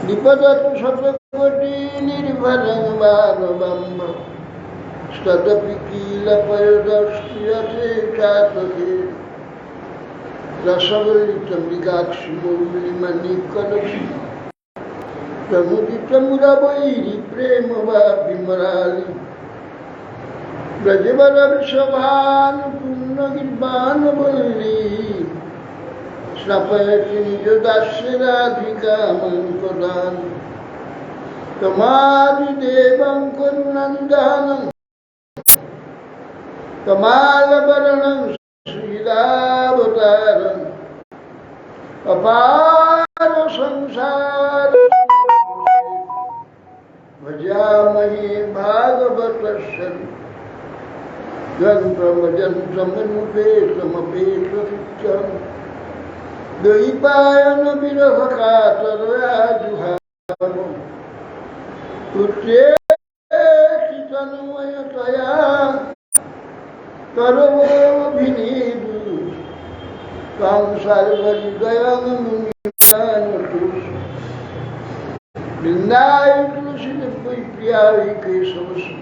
निपतत्सतकोटि निर्भरं मानवं तदपि कीलपरदर्श्यते चातके रसवलितमृगाक्षिमौलिमणिकलशि समुदितमुरवैरि प्रेम वा विमरालि ब्रजवरवृषभानुपूर्णगिर्वाणवल्ली स्नपयति निजदास्य राधिकामं पदान् कमादिदेवं करुणनिधानं कमालवर्णं श्रीरावतारम् अपार संसार भजामहे भागवतस्य ग्रन्थमजन्तमनुपेतमपेतकृत्यं द्वैपायन विरहकातरयाजुहावम् पुत्रेति तन्मयतया करवोऽभिनेदु त्वां सर्वहृदयं मुनिमानतु वृन्दाय तुलसीदेवै प्रियाय केशवस्य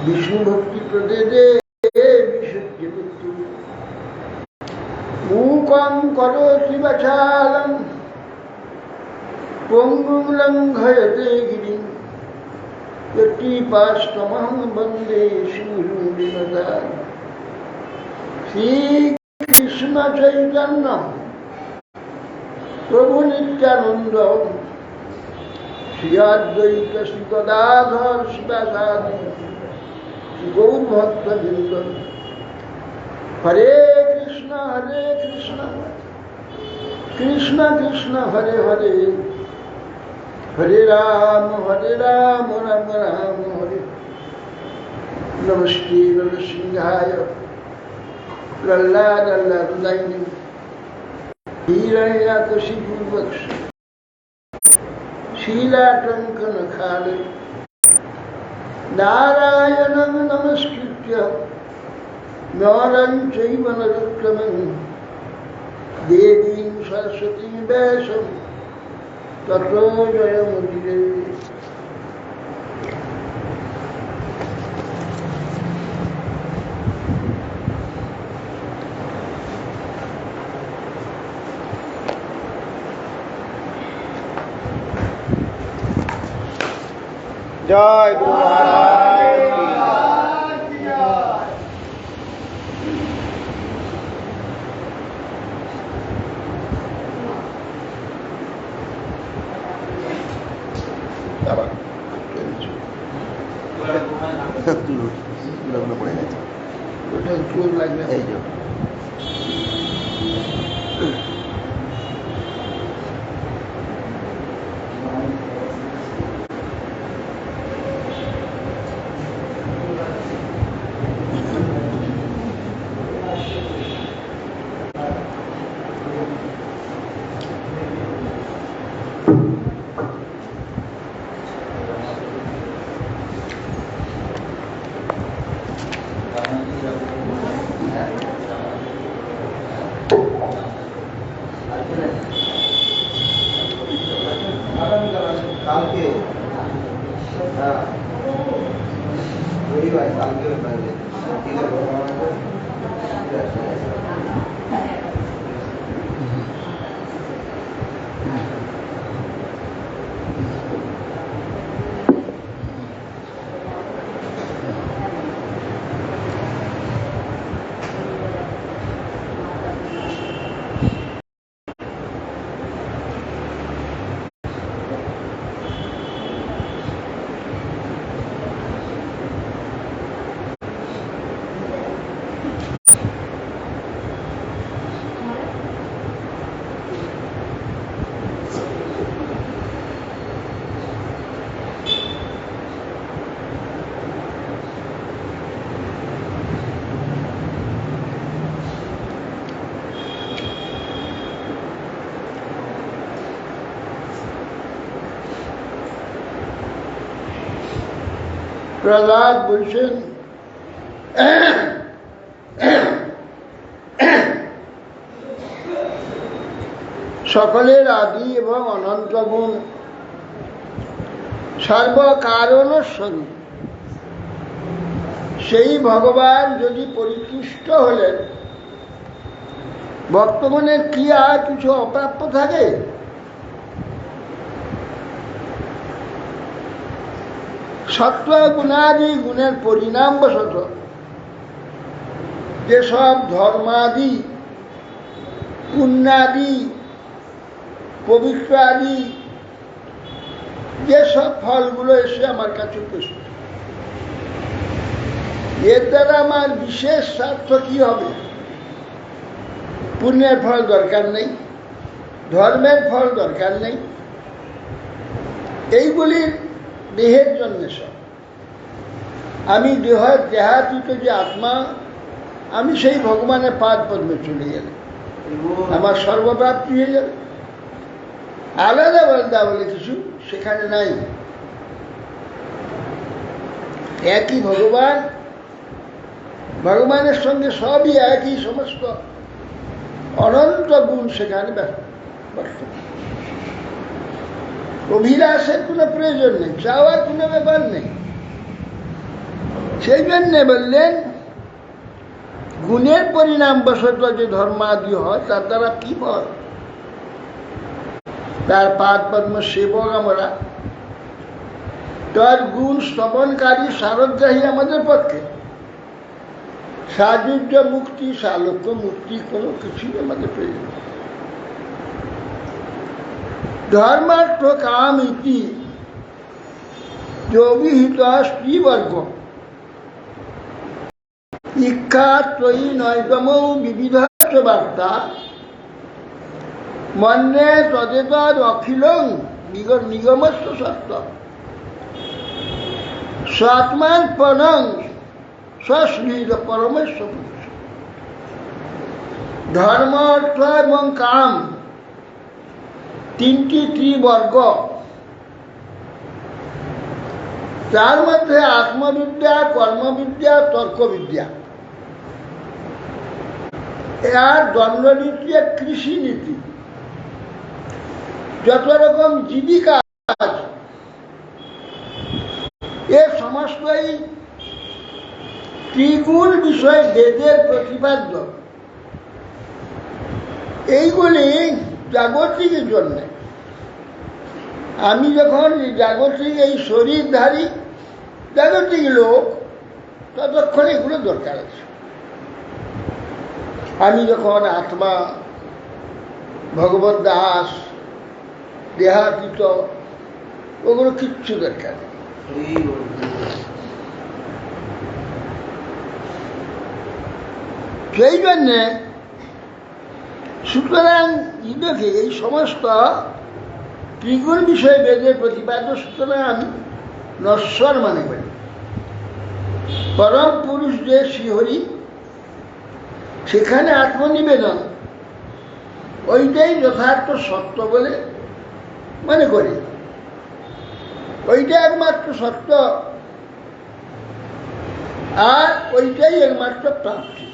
विष्णुभक्तिप्रदे देवी सत्यवती मूकं करोति वाचालं पङ्गुं लङ्घयते गिरिं यत्किपास्तमहं वन्दे श्रीगुरुं श्रीकृष्ण चैतन्य प्रभु नित्यानंद श्री अद्वैत श्री गदाधर शिवासादि श्री गौरभक्तवृंद हरे कृष्ण कृष्ण कृष्ण हरे हरे हरे राम राम राम हरे नमस्ते नरसिंहाय प्रह्लादल्लादुदायिने हिरण्याकशिपुवक्ष शीलाटङ्कनखाले नारायणं नमस्कृत्य नरं चैव नरोत्तमं देवीं सरस्वतीं व्यासं ततो जयमुदीरये। जय गुरु महाराज की লগ্ন পড়ে গেছে এই যে प्रहलाद বলছেন সকলের আদি এবং অনন্ত গুণ, সর্বকারণ স্বরূপ সেই ভগবান যদি পরিতুষ্ট হলেন, বর্তমানের কি আর কিছু অপ্রাপ্য থাকে? সত্য গুণাদি গুণের পরিণাম বশত যেসব ধর্মাদি, পুণ্যাদি, পবিত্র আদি যেসব ফলগুলো এসে আমার কাছে উপস্থিত, এর দ্বারা আমার বিশেষ স্বার্থ কি হবে? পুণ্যের ফল দরকার নেই, ধর্মের ফল দরকার নেই, এইগুলির দেহের জন্য সব। আমি দেহাতীত যে আত্মা, আমি সেই ভগবানের পাদ পদ্মে চলে গেলে আমার সর্বপ্রাপ্তি হয়ে যাবে। আলাদা আলাদা বলে কিছু সেখানে নাই। একই ভগবান, ভগবানের সঙ্গে সবই একই, সমস্ত অনন্ত গুণ সেখানে বর্তমান। অভিলাষের কোনো প্রয়োজন নেই, চাওয়ার কোনো ব্যাপার নেই। সেই জন্যে বললেন গুণের পরিণাম বশত যে ধর্মাদি হয় তার দ্বারা কি ফল? তার পাদ পদ্ম সেবক আমরা, তার গুণ স্তবনকারী সারগ্রাহী আমাদের পক্ষে। সাযুজ্য মুক্তি, সালোক্য মুক্তি কোনো কিছুই আমাদের প্রয়োজন নেই। ধর্মার্থ কাম ইতি অভিহিত স্ত্রীবর্গ ইচ্ছা ত্রয়ী নৈতম বিবিধ বার্তা মন্যে তদেতদ অখিলং নিগমস্ত সত্য স্বাত্মার্পণং স্বশ্রীর পরমেশ্বর। ধর্ম, অর্থ এবং কাম তিনটি ত্রিবর্গ, তার মধ্যে আত্মবিদ্যা, কর্মবিদ্যা, তর্কবিদ্যা, আর দণ্ডনীতি, কৃষি নীতি, যত রকম জীবিকা আছে এ সমস্তই ত্রিগুণ বিষয় বেদের প্রতিপাদ্য। এইগুলি জাগতিকের জন্য। আমি যখন জাগতিক এই শরীরধারী জাগতিক লোক, ততক্ষণ এগুলো দরকার আছে। আমি যখন আত্মা, ভগবত দাস, দেহাতীত, ওগুলো কিচ্ছু দরকার নেই। সেই জন্যে সুতরাং দেখে এই সমস্ত ত্রিগুণ বিষয় বেদের প্রতিপাদ্য, সুতরাং আমি নশ্বর মনে করি। পরম পুরুষ যে শ্রীহরি, সেখানে আত্মনিবেদন, ওইটাই যথার্থ সত্য বলে মনে করি। ওইটা একমাত্র সত্য, আর ওইটাই একমাত্র প্রাপ্তি।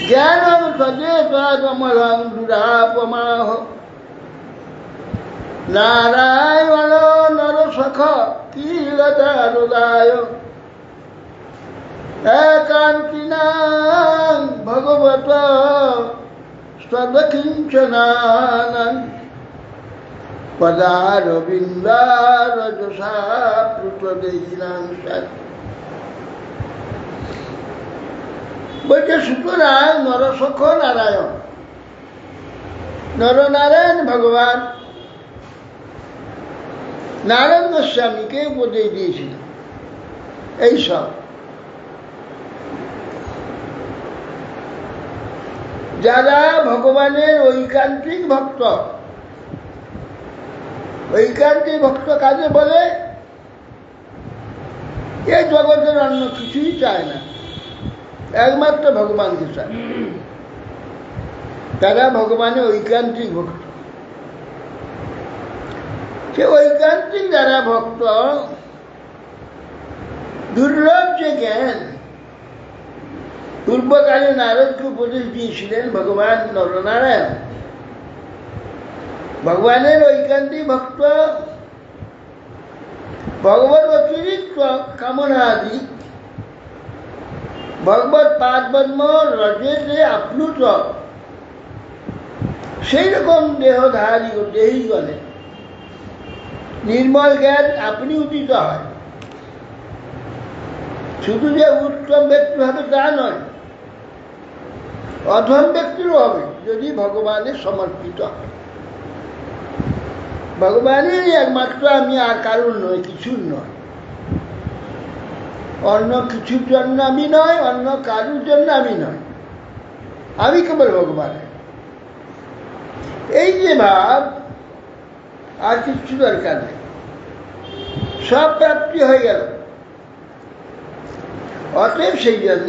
জ্ঞানং তদেতদমলং দুরাপমাহ নারায়ণ নরসখ কিলদারুদায় একান্তিনাং ভগবত সদকিঞ্চনানাং পদারবিন্দারজসা প্লুতদেহিনাং সাথ। বলছে সুতরাং নরসখ নারায়ণ, নরনারায়ণ ভগবান নারায়ণ গোস্বামীকে উপদেশ দিয়েছিলেন এইসব। যারা ভগবানের ঐকান্তিক ভক্ত, ঐকান্তিক ভক্ত কাজে বলে এই জগতের অন্য কিছুই চায় না, একমাত্র ভগবানকে চায়। তারা ভগবানের ঐকান্তিক ভক্ত। সে ঐকান্তিক যারা ভক্ত, দুর্লভ যে জ্ঞান, পূর্বকালে নারদকে উপদেশ দিয়েছিলেন ভগবান নরনারায়ণ। ভগবানের ঐকান্তিক ভক্ত ভগবত অতিরিক্ত কামনা আদি ভগবত পাদপদ্ম রজেতে আপ্লুত সেই রকম দেহধারী ও দেহীগণে নির্মল জ্ঞান আপনি উদিত হয়। শুধু যে উত্তম ব্যক্তি হবে তা নয়, অধম ব্যক্তিরও হবে যদি ভগবানের সমর্পিত হয়। ভগবানেরই একমাত্র আমি, আর কারণ নয়, কিছুর নয়। অন্য কিছুর জন্য আমি নয়, অন্য কারুর জন্য আমি নয়, আমি কেবল ভগবানের। এই যে ভাব, আর কিছু দরকার নেই, সব প্রাপ্তি হয়ে গেল। অতএব সেই জন্য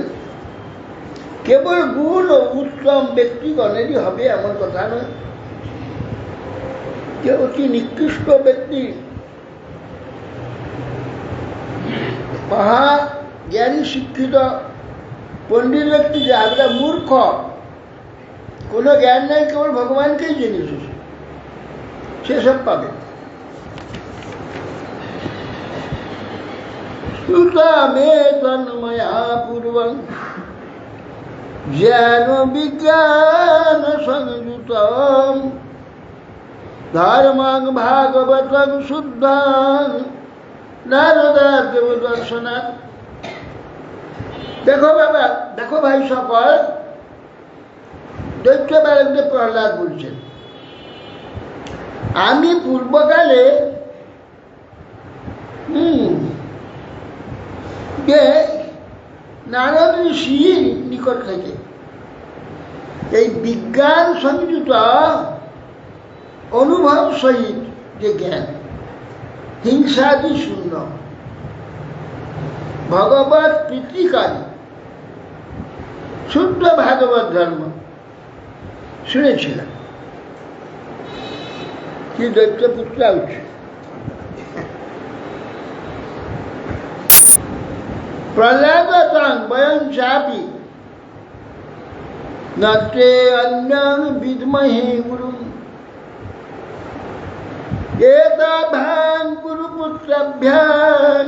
কেবল গুণ ও উত্তম ব্যক্তিগণেরই হবে এমন কথা নয়। যে অতি নিকৃষ্ট ব্যক্তি, মহা জ্ঞানী শিক্ষিত পণ্ডিত ব্যক্তি, যে আমরা মূর্খ, কোনো জ্ঞান নাই, কেবল ভগবানকেই জেনেছে, সেসব পাবে। সুতমে তন্ময়া পূর্বং জ্ঞান বিজ্ঞান সংযুতম ধর্মং ভাগবতং শুদ্ধং নারদাদেব দর্শনাথ। দেখো বাবা, দেখো ভাই সকল, দৈত্য বালককে প্রহ্লাদ বলছেন, আমি পূর্বকালে যে নারদ ঋষির নিকট থেকে এই বিজ্ঞান সংযুত অনুভব সহিত যে জ্ঞান, হিংসাদি শূন্য, ভগবত প্রীতিকারী শুদ্ধ ভাগবত ধর্ম শুনেছিলাম। কি দৈত্যপুত্র উঠছে, প্রহ্লাদং বয়ং চাপি নতে অন্যং বিদ্মহে গুরু এতাভ্যাং গুরুপুত্রাভ্যাং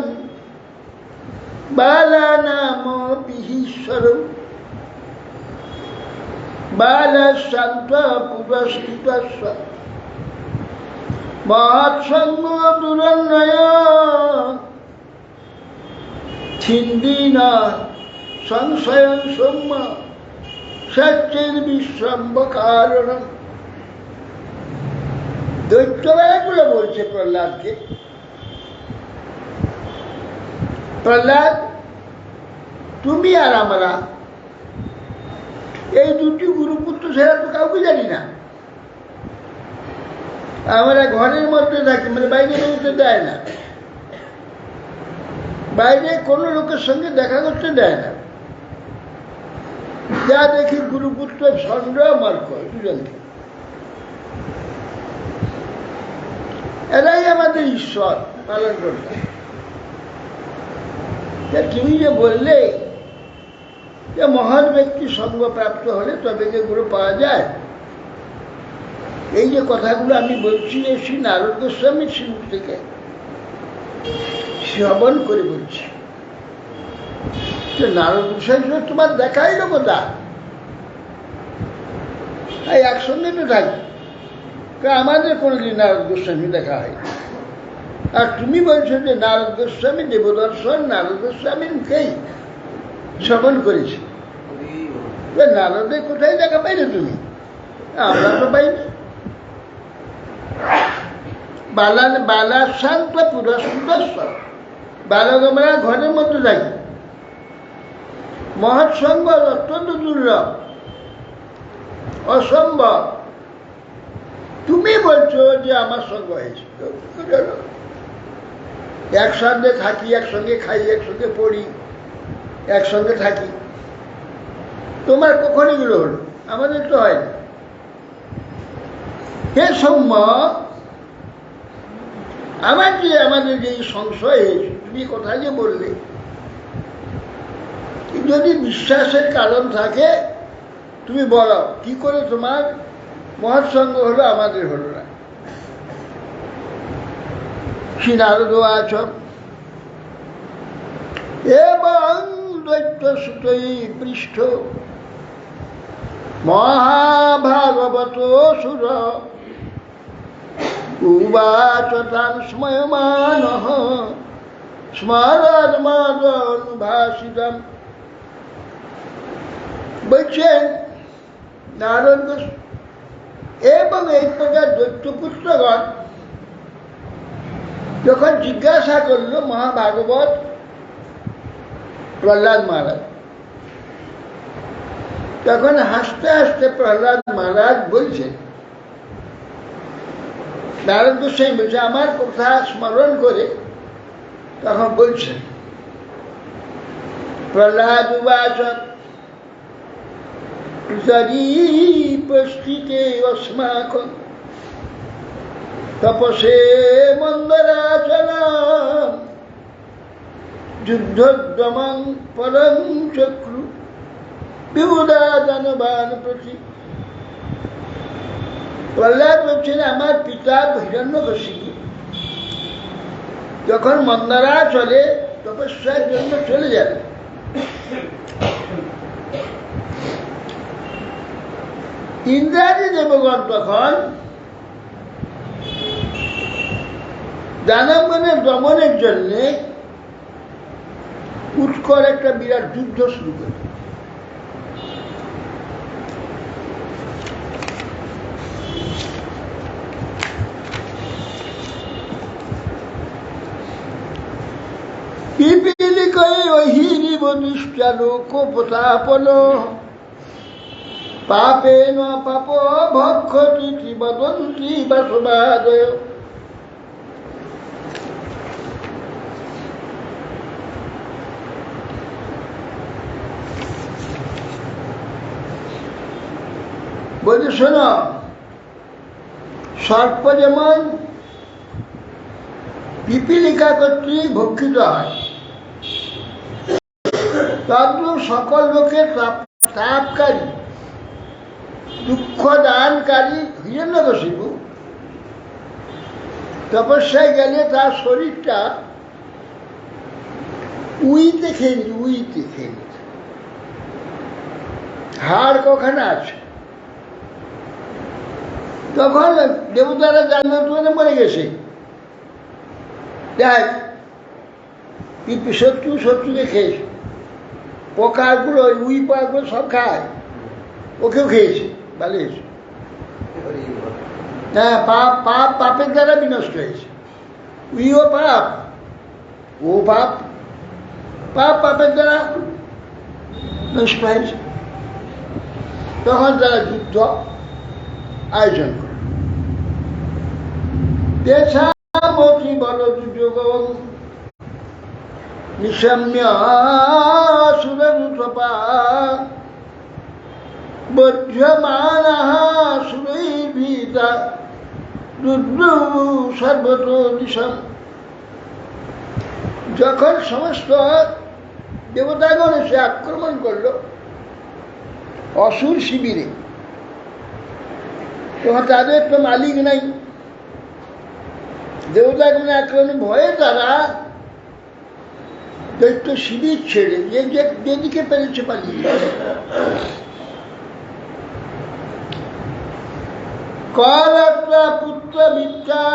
বালানামপি ঈশ্বরং বালশান্ত পুরস্কৃতস্য মহৎসঙ্গ দুরন্নয় ছিন্দিন সংশয়ং সৌম্য সচ্চির বিশ্বম্ব কারণম। দৈত্যবালাগুলো বলছে প্রহ্লাদকে, প্রহ্লাদ, তুমি আর আমরা এই দুটি গুরুপুত্র ছাড়া তো কাউকে জানি না। আমরা ঘরের মধ্যে থাকি, মানে বাইরে বেরোতে দেয় না, বাইরে কোনো লোকের সঙ্গে দেখা করতে দেয় না। যা দেখি গুরুপুত্র চন্দ্র মার্ক দুজনকে, এরাই আমাদের ঈশ্বর পালন করতে। তুমি যে বললে যে মহান ব্যক্তি সঙ্গ প্রাপ্ত হলে তবে যে গুরু পাওয়া যায়, এই যে কথাগুলো আমি বলছি, শ্রী নারদ গোস্বামীর মুখ থেকে শ্রবণ করে বলছি। নারদ গোস্বামী তোমার দেখাই না কোথা, একসঙ্গে তো থাকি, আমাদের কোনোদিন নারদ গোস্বামী দেখা হয়। আর তুমি বলছো যে নারদ গোস্বামী দেবদর্শন নারদ গোস্বামীর মুখেই শ্রবণ করেছি। নারদের কোথায় দেখা পাইলে তুমি? আমরা তো পাইনি। বালাশান্ত পুরস্কৃতস্য, বালক আমরা ঘরের মধ্যে থাকি, মহৎসঙ্গ অত্যন্ত দুর্লভ, অসম্ভব। তুমি বলছো যে আমার সঙ্গ হয়েছে, একসঙ্গে থাকি, একসঙ্গে খাই, একসঙ্গে পড়ি, একসঙ্গে থাকি, তোমার কখন এগুলো হলো? আমাদের তো হয় না। হে সৌম্য, আমাদের যে সংশয় হয়েছে, তুমি কথা যে বললে যদি বিশ্বাসের কারণ থাকে তুমি বলো কি করে তোমার মহৎসঙ্গ হলো আমাদের হলো না। শ্রী নারদ আচ এবং দৈত্য সুতই পৃষ্ঠ মহাভাগবত সুর উবাচ তাং স্ময়মান স্মরণ মদনুভাসিতম। বলছেন নারদ এবং এই প্রকার দৈত্যপুত্রগণ যখন জিজ্ঞাসা করল মহাভাগবত প্রহ্লাদ মহারাজ, তখন হাসতে হাসতে প্রহ্লাদ মহারাজ বলছেন, নারদ গোস্বামী বলছে আমার কথা স্মরণ করে তখন বলছেন প্রহ্লাদ উবাচ পৃথিবীতে অস্মাকং তপসে মন্দরাচলম যুদ্ধোদ্যমং পরম চক্রু বিবুধা দানবান প্রতি। প্রহ্লাদ বলছেন আমার পিতা হিরণ্যকশিপু যখন মন্দরাচলে তপস্যার জন্য চলে যাবে, ইন্দ্রাদি দেবগণ তখন দানবগণের দমনের জন্য উৎকট একটা বিরাট যুদ্ধ শুরু করে। পিপীলিকায় অহিরিব দৃষ্টা লোকোপতাপন পাপেন পাপ ভক্ষতি বদন্তি বাসবাদয়। বলছে শোনো, সর্প যেমন পিপীলিকা কর্তৃক ভক্ষিত হয়, তদ্রূপ সকল লোকের তাপকারী দুঃখ দানকারী হিরণ্যকশিপু তপস্যায় গেলে তার শরীরটা উইতে খেয়ে নিচ্ছে, হাড় কখানে আছে। তখন দেবতারা জানতো মানে মরে গেছে, দেখ শত্রুকে খেয়েছে, পোকাগুলো উই পোকাগুলো সব খায়, ওকেও খেয়েছে, ভালো হয়েছে। হ্যাঁ, পাপের দ্বারা বিনষ্ট হয়েছে। উইও পাপ, ও পাপের দ্বারা নষ্ট হয়েছে। তখন তারা যুদ্ধ আয়োজন করে দেশামতি বল দুযোগ নিশম্য সুরূপা বধ্যমানঃ সুরৈর্ভীতা রুদ্র সর্বতো দিশম। যখন সমস্ত দেবতাগণ এসে আক্রমণ করলো অসুর শিবিরে, তখন তাদের তো মালিক নাই, দেবতাগণ আক্রমণ ভয়ে তারা দৈত্য শিবির ছেড়ে যেদিকে পেরেছে পালিয়ে কলাত্রা পুত্র বিদ্যা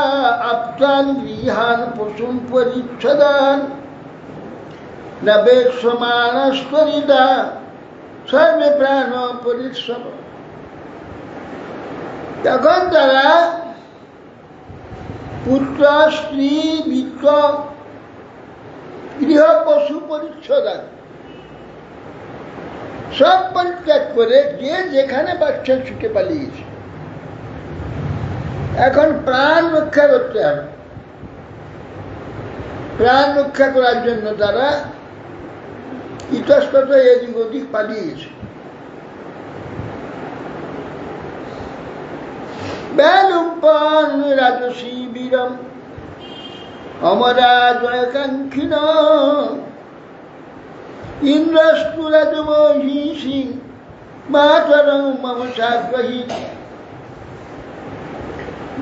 আপ্তান গৃহান পশুম পরিচ্ছদান নবেশ মানস্তরিদা সর্বে প্রাণ পরিশ্রম। তখন তারা পুত্র স্ত্রী বৃত্ত গৃহ পশু পরিচ্ছদান সব পরিত্যাগ করে যে যেখানে বাচ্চা ছুটে পালিয়েছে। এখন প্রাণ রক্ষা করতে হবে, প্রাণ রক্ষা করার জন্য তারা ইতস্তত এদিক ওদিক পালিয়েছে। বেলুম্পন রাজসী বীরম অমরা জয়কাঙ্ক্ষিণ ইন্দ্রস্তুরজমহিষী মাতরং মম সাগ্রহী।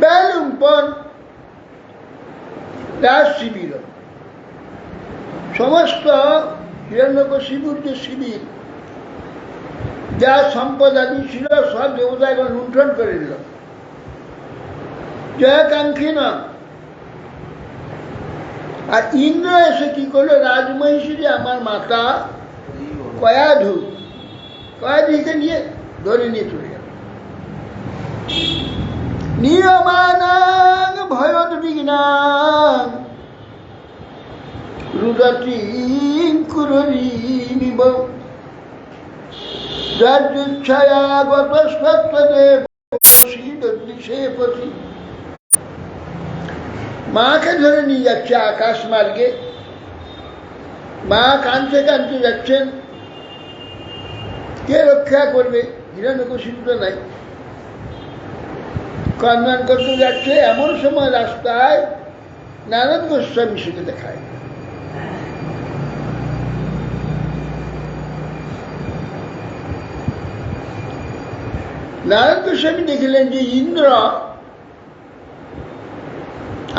বেলুম্পন রাজ শিবির, সমস্ত হিরণ্যকশিপুর যে শিবির, যা সম্পদ আদি ছিল সব দেবতাগণ লুণ্ঠন করে দিল। জয়াকাঙ্ক্ষী না। আর ইন্দ্র এসে কি করলো, রাজমহিষী যে আমার মাতা কয়াধিকে নিয়ে ধরে নিয়ে চলে গেল। নিয়মানাং ভয়োদ্বিগ্নাং রুদতীং কুরুরীমিব যাজ্জুচ্ছয়া গতস্তত্ত্বদেব শীদদ্দিশেপতি। মাকে ধরে নিয়ে যাচ্ছে আকাশ মার্গে। মা কাঁদতে কাঁদতে যাচ্ছেন, কে রক্ষা করবে? হিরণ্যকশিপু তো নাই। কন্যান করতে যাচ্ছে, এমন সময় রাস্তায় নারদ গোস্বামী সেকে দেখায়। নারদ গোস্বামী দেখিলেন যে ইন্দ্র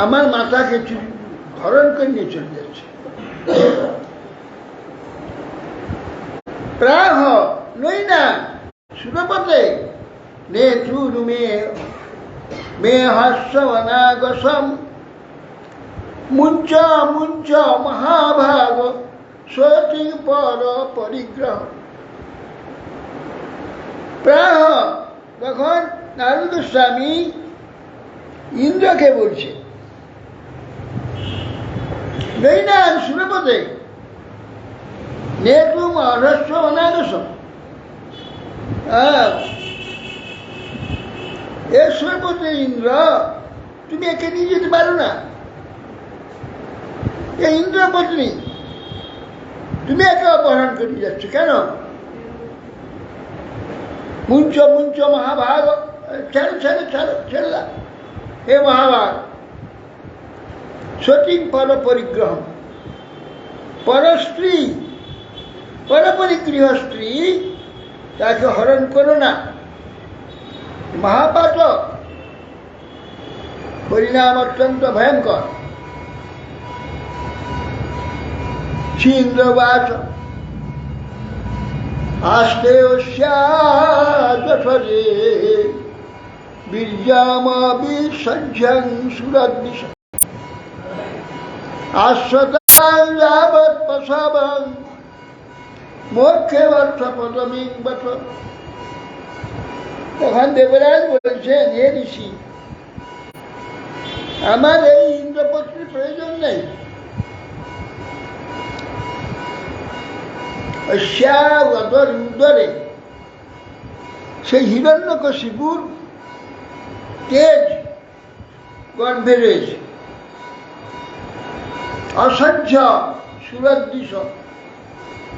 আমার মাতাকে হরণ করে নিয়ে চলে যাচ্ছে। প্রাহ নৈনা সুরপতে নেত্রুর মে হাস্যবনাগসম মুঞ্চ মুঞ্চ মহাভাগ সতি পর পরিগ্রহ। প্রাহ, তখন নারদ স্বামী ইন্দ্রকে বলছে, নৈনা সুরপতে নেত্রুম অহস্য অনাগসম। এ সুরপতে ইন্দ্র, তুমি একে নিয়ে যেতে পারো না। এ ইন্দ্র পত্নী, তুমি একে অপহরণ করে যাচ্ছ কেন? মুঞ্চ মুঞ্চ মহাভাগ, ছাড়ো ছাড়ো ছাড়ো ছেড়লা। হে মহাভাগ, সতীং পর পরিগ্রহ, পরস্ত্রী পরপরিগৃহ স্ত্রী, তাকে হরণ করো না। মহাপাতক, পরিণাম অত্যন্ত ভয়ঙ্কর। ইন্দ্রবাচ আস্তে অস্যাদে বীর্যামবিসজ্জং সুরদ্দিশ আশ্বতাং যাবৎ প্রসবং মোক্ষে বর্ষপদমিং বত। তখন দেবরাজ বলছেন, হে ঋষি, আমার এই ইন্দ্রপত্নীর প্রয়োজন নেই। উদরে সেই হিরণ্যকশিপুর তেজ গর্ভে রয়েছে। অসহ্য সুরদ্দিশ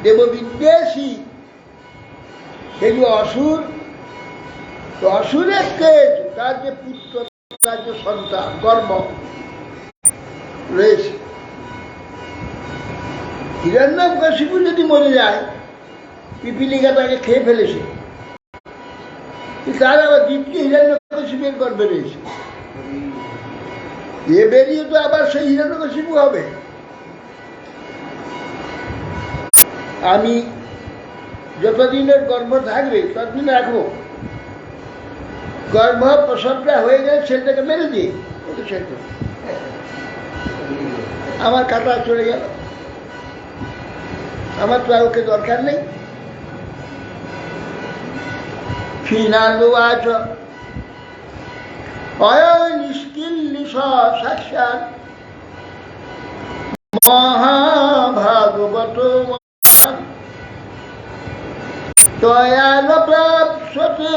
দেববিদ্বেষী, সেই অসুর, তো অসুরের তেজ, তার যে পুত্র, তার যে সন্তান, গর্ভ রয়েছে। হিরণ্যকশিপু যদি মরে যায়, পিপিলিকা তাকে খেয়ে ফেলেছে, তার আবার দ্বিতীয় হিরণ্যকশিপুর গর্ভে রয়েছে। এ বেরিয়ে তো আবার সেই হিরণ্যকশিপু হবে। আমি যতদিনের গর্ভ থাকবে ততদিন রাখবো। গর্ভ প্রসবটা হয়ে গেলে ছেলেটাকে মেরে দিয়ে ওকে ছেড়ে দেবো। আমার কাটা চলে গেল, আমার তো আর ওকে দরকার নেই। ক্ষীণালুবাচ অয়নিষ্কিল্লিশ সাক্ষাৎ মহাভাগবত তয়ান প্রাপ্সতে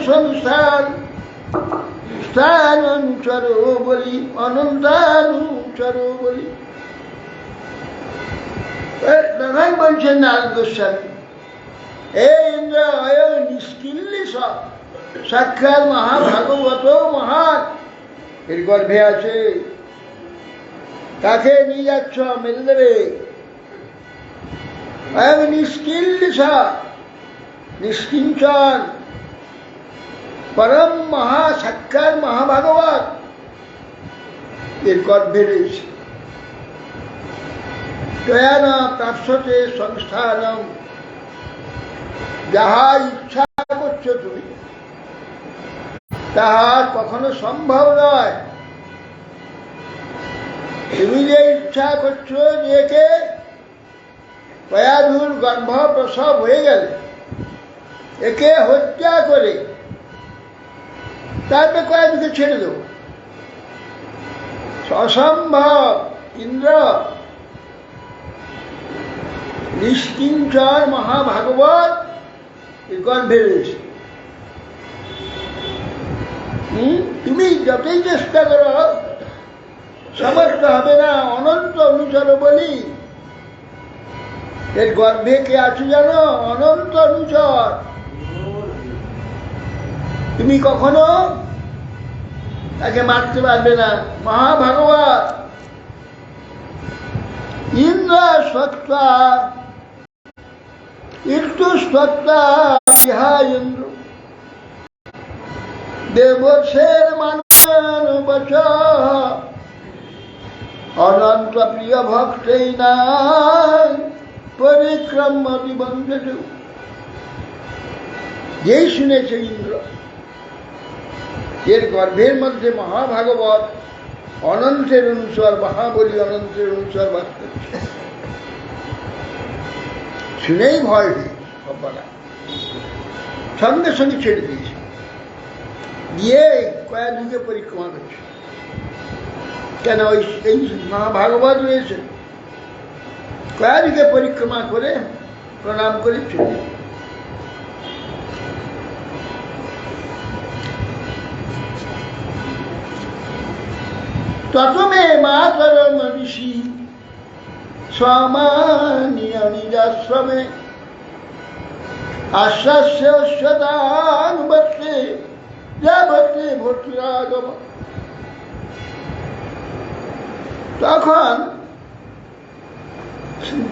সংসার স্থানুচরো বলি অনন্তানুচরো বলি। তখন বলছেন নারদ গোস্বামী, এই ইন্দ্র অয় নিষ্কিল্লিশ সাক্ষাৎ মহাভাগবত মহান, এর গর্ভে আছে, তাকে নিয়ে যাচ্ছ, মেরে দেবে। अयम निष्किल्लिसा निष्किंचन परम महासाक्षाৎ महाभागवत এর গর্ভে রয়েছে। ত্বয়া ন প্রাপ্স্যতে সংস্থানম, যাহা ইচ্ছা করছো তুমি তাহা কখনো সম্ভব নয়। তুমি যে ইচ্ছা করছো যে একে কয়াধুর গর্ভ প্রসব হয়ে গেলে একে হত্যা করে তারপরে কয়াধুকে ছেড়ে দেব, অসম্ভব। ইন্দ্র নিষ্কিঞ্চন মহাভাগবত গর্ভে রয়েছে। তুমি যতই চেষ্টা করো সমর্থ হবে না। অনন্ত অনুচর বলি, এর গর্ভে কে আছে জানো? অনন্ত অনুচর। তুমি কখনো তাকে মারতে পারবে না। মহাভাগবত ইন্দ্র সত্তা একটু সত্তা ইহা ইন্দ্র দেবসের মানন বচ অনন্ত প্রিয় ভক্তই না পরিক্রম দিবন্ধ। যেই শুনেছে ইন্দ্র এর গর্ভের মধ্যে মহাভাগবত অনন্তের অনুসার মহাবলী অনন্তের অনুসার বাস করছে, শুনেই ভয় হয়ে সব্বারা সঙ্গে সঙ্গে ছেড়ে দিয়েছে, গিয়ে কয়াধুকে পরিক্রমা করছে। কেন? এই মহাভাগবত রয়েছে। কয়াধুকে পরিক্রমা করে প্রণাম করে চলে। ততমে মাতরম ঋষি স্বমানীয় নিজাশ্রমে আশ্বাস্য সদান বর্তে যাবতে ভর্তুরাগম। তখন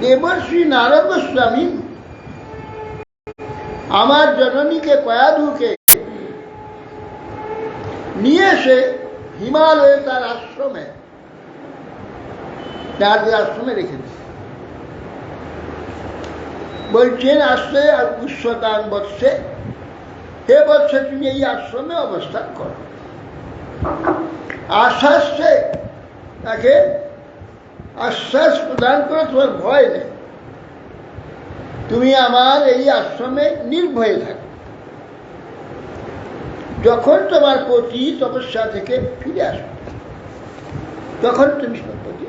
দেবর্ষি নারদ গোস্বামী আমার জননীকে কয়াধুকে নিয়ে এসে হিমালয়ে তার আশ্রমে রেখে দিচ্ছে। বলছেন আসছে আর উৎসদান বৎসে, হে বৎসে তুমি এই আশ্রমে অবস্থান করো। আশ্বাসে তাকে আশ্বাস প্রদান করে তোমার ভয় নেই, তুমি আমার এই আশ্রমে নির্ভয়ে থাকো। যখন তোমার পতি তপস্যা থেকে ফিরে আসবে তখন তুমি পতি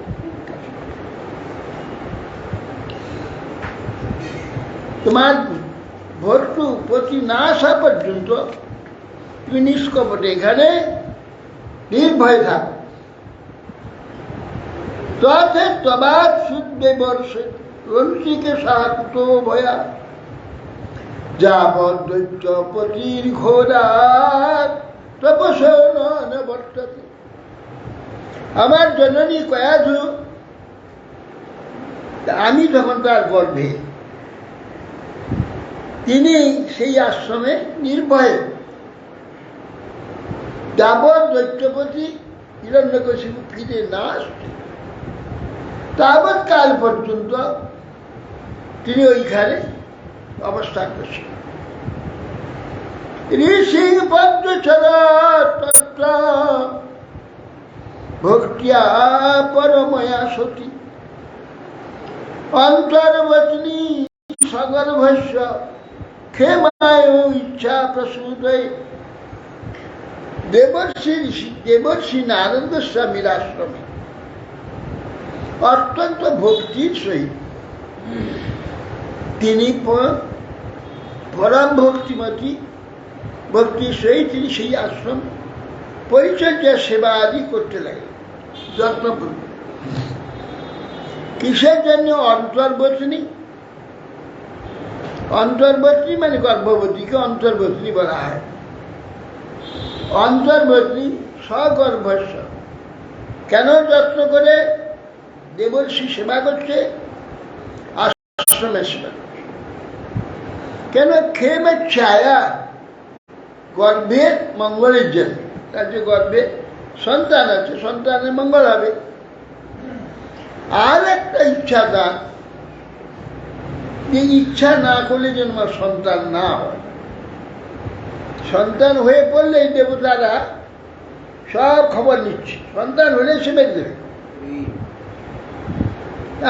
তোমার ভর্তু পতি না আসা পর্যন্ত তুমি নিষ্কপটে এখানে নির্ভয় থাকো। তথে তবাদ শুদ্ধে বর্ষে রঞ্চিকে সাকুত ভয়া যাবৎ দৈত্যপতির ঘোরাত তপসন বর্ততে। আমার জননী কয়াধু আমি যখন তার গর্ভে, তিনি সেই আশ্রমে নির্ভয়ে যাবৎ দৈত্যপতি হিরণ্যকশিপু ফিরে না আসছে তাবৎ কাল পর্যন্ত তিনি ওইখানে অবস্থান করছেন। ঋষি পদ্মচরা তত্র ভক্তিয়া পরময়া সতী অন্তর্বচনী সগর্ভস্য ক্ষেমায় ইচ্ছা প্রসূদয়ে। দেবর্ষি নারদ গোস্বামীর আশ্রমে অত্যন্ত ভক্তির সহিত তিনি পরম ভক্তিমতী ভক্তির সহিত তিনি সেই আশ্রম পরিচর্যা সেবা আদি করতে লাগলেন যত্নপূর্বক। কিসের জন্য? অন্তর্বচনী। অন্তর্বচনী মানে গর্ভবতীকে অন্তর্বচনী বলা হয়। অন্তর্বচনী সগর্ভস্য। কেন যত্ন করে দেবর্ষি সেবা করছে? আশ্রমে সেবা করছে। কেন? ক্ষেমের ছায়া গর্ভের মঙ্গলের জন্য। তার যে গর্ভে সন্তান আছে, সন্তানের মঙ্গল হবে। আর একটা ইচ্ছা তার, যে ইচ্ছা না করলে যেন আমার সন্তান না হয়। সন্তান হয়ে পড়লে এই দেবতারা সব খবর নিচ্ছে, সন্তান হলে সে বেঁধে দেবে,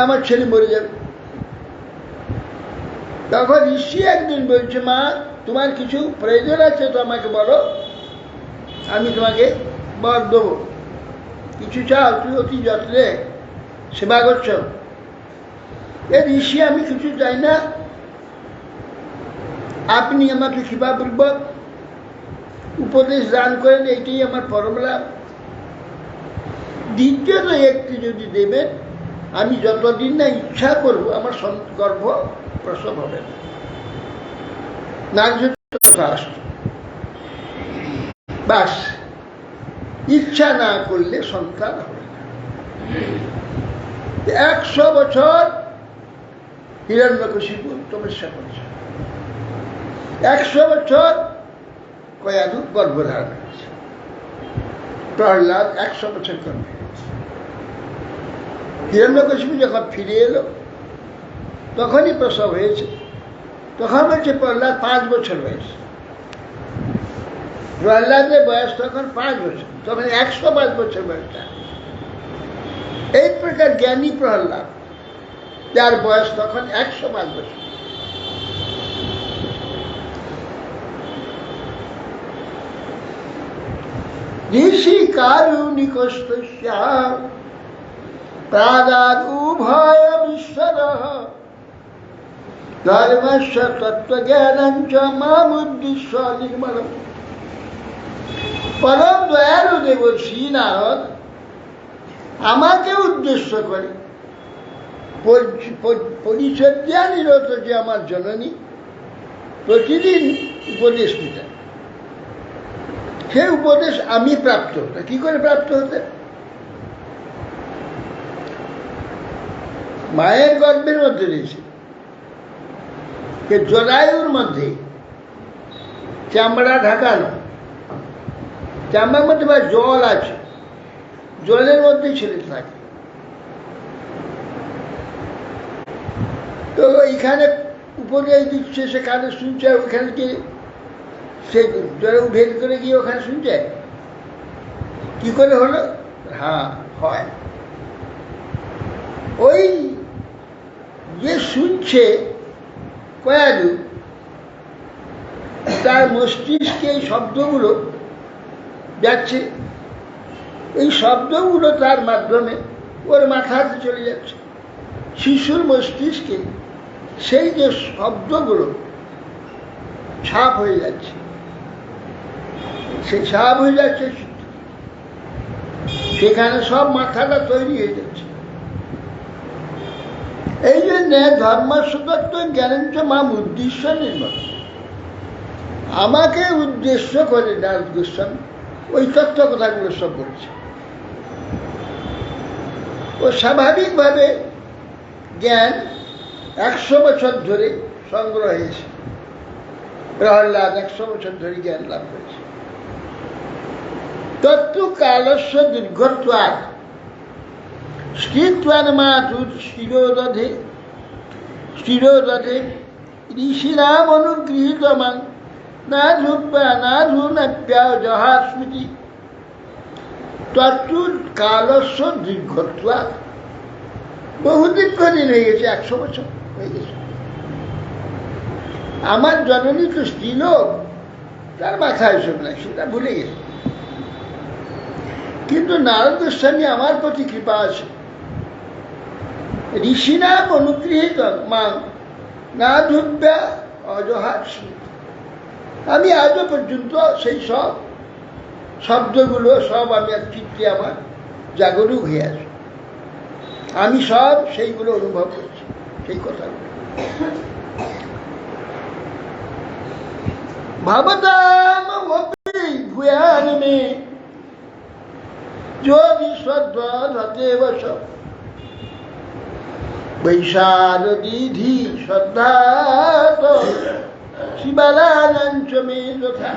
আমার ছেলে মরে যাবে। তখন ঋষি একদিন বলছে, মা তোমার কিছু প্রয়োজন আছে তো আমাকে বলো, আমি তোমাকে বর দেবো। কিছু চাও? তুই অতি যত্নে সেবা করছ। এ ঋষি, আমি কিছু চাই না, আপনি আমাকে কৃপাপূর্বক উপদেশ দান করেন, এইটাই আমার পরম লাভ। দ্বিতীয়ত একটি যদি দেবেন, আমি যতদিন না ইচ্ছা করবো আমার গর্ভ প্রসব হবে না। বাস, ইচ্ছা না করলে সন্তান হবে না। 100 বছর হিরণ্যকশিপু তপস্যা করেছে, 100 বছর কয়াদু গর্ভধারণ করেছে, প্রহ্লাদ 100 বছর গর্ভে। হিরণ্যকশিপু যখন ফিরে এলো তখনই প্রসব হয়েছে। তখন বলছে প্রহ্লাদ 5 বছর বয়স। প্রহ্লাদের বয়স তখন 5 বছর, তখন 105 বছর বয়সটা। এই প্রকার জ্ঞানী প্রহ্লাদ, যার বয়স তখন 105 বছর। ঋষি কারুণিকস্তস্যা প্রাদাদ উভয়মীশ্বর ধর্মস্য তত্ত্বজ্ঞানঞ্চ মামুদ্দিশ্য নির্মলম। পরম দয়ালু দেবর্ষি নারদ আমাকে উদ্দেশ্য করে পরিচর্যা নিরত যে আমার জননী প্রতিদিন উপদেশ দিতেন। সে উপদেশ আমি প্রাপ্ত হতাম। কি করে প্রাপ্ত হতে? মায়ের গর্ভের মধ্যে রয়েছে, জরায়ুর মধ্যে চামড়া ঢাকানো, চামড়ার মধ্যে বা জল আছে, জলের মধ্যেই ছেলে থাকে। তো এখানে উপদেশ দিচ্ছে, সেখানে শুনছে, ওখানে গিয়ে সে জলে ভেদ করে গিয়ে ওখানে শুনছে। কি করে হলো? হ্যাঁ, হয় ওই যে শুনছে কয়াদু, তার মস্তিষ্কে এই শব্দগুলো যাচ্ছে, এই শব্দগুলো তার মাধ্যমে ওর মাথাতে চলে যাচ্ছে। শিশুর মস্তিষ্কে সেই যে শব্দগুলো ছাপ হয়ে যাচ্ছে, সেই ছাপ হয়ে যাচ্ছে, সেখানে সব মাথাটা তৈরি হয়ে যাচ্ছে। এই জন্য ধর্মস্বতত্ব জ্ঞানঞ্চ মাম উদ্দেশ্য নির্মল, আমাকে উদ্দেশ্য করে নারদ গোস্বামী ওই তত্ত্ব কথাগুলো সব বলছে। ও স্বাভাবিকভাবে জ্ঞান 100 বছর ধরে সংগ্রহ হয়েছে। প্রহ্লাদ 100 বছর ধরে জ্ঞান লাভ করেছে। তত্ত্ব কালস্য দীর্ঘত্বাৎ স্থিত্বান মাতুর শিরোদধে ঋষিরাম অনুগৃহীত মাং না ধূপা না ধূনপ্যা জহা স্মৃতি। তত্ত্বর কালস্য দীর্ঘত্বাৎ, বহু দীর্ঘদিন হয়ে গেছে, 100 বছর হয়ে গেছে। আমার জননী তো স্ত্রীলোক, তার মাথায় এসব নাই, সেটা ভুলে গেছে। কিন্তু নারদ গোস্বামী আমার প্রতি কৃপা আছে। ঋষিনাম অনুগৃহীত মাং না ধূপা অজহা স্মৃতি। আমি আজও পর্যন্ত সেই সব শব্দগুলো সব আমি চিত্তে আমার জাগরুক হয়ে আছে। আমি সব সেইগুলো অনুভব করছি, সেই কথাগুলো। ভবতাম ভূয়ান মে যদি শ্রদ্ধা সব বৈশারদীধি শ্রদ্ধা শিবালাঞ্চ মে যথা।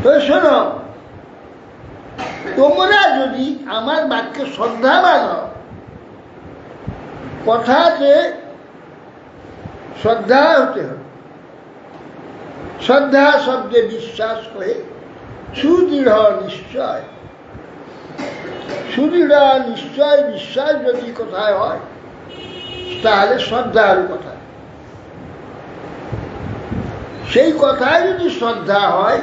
তো শোনো, তোমরা যদি আমার বাক্যে শ্রদ্ধা মানো, কথাতে শ্রদ্ধা হতে হবে। শ্রদ্ধা শব্দে বিশ্বাস করে সুদৃঢ় নিশ্চয়, সুদৃঢ় নিশ্চয় বিশ্বাস যদি কোথায় হয় তাহলে শ্রদ্ধার কথা। সেই কথায় যদি শ্রদ্ধা হয়,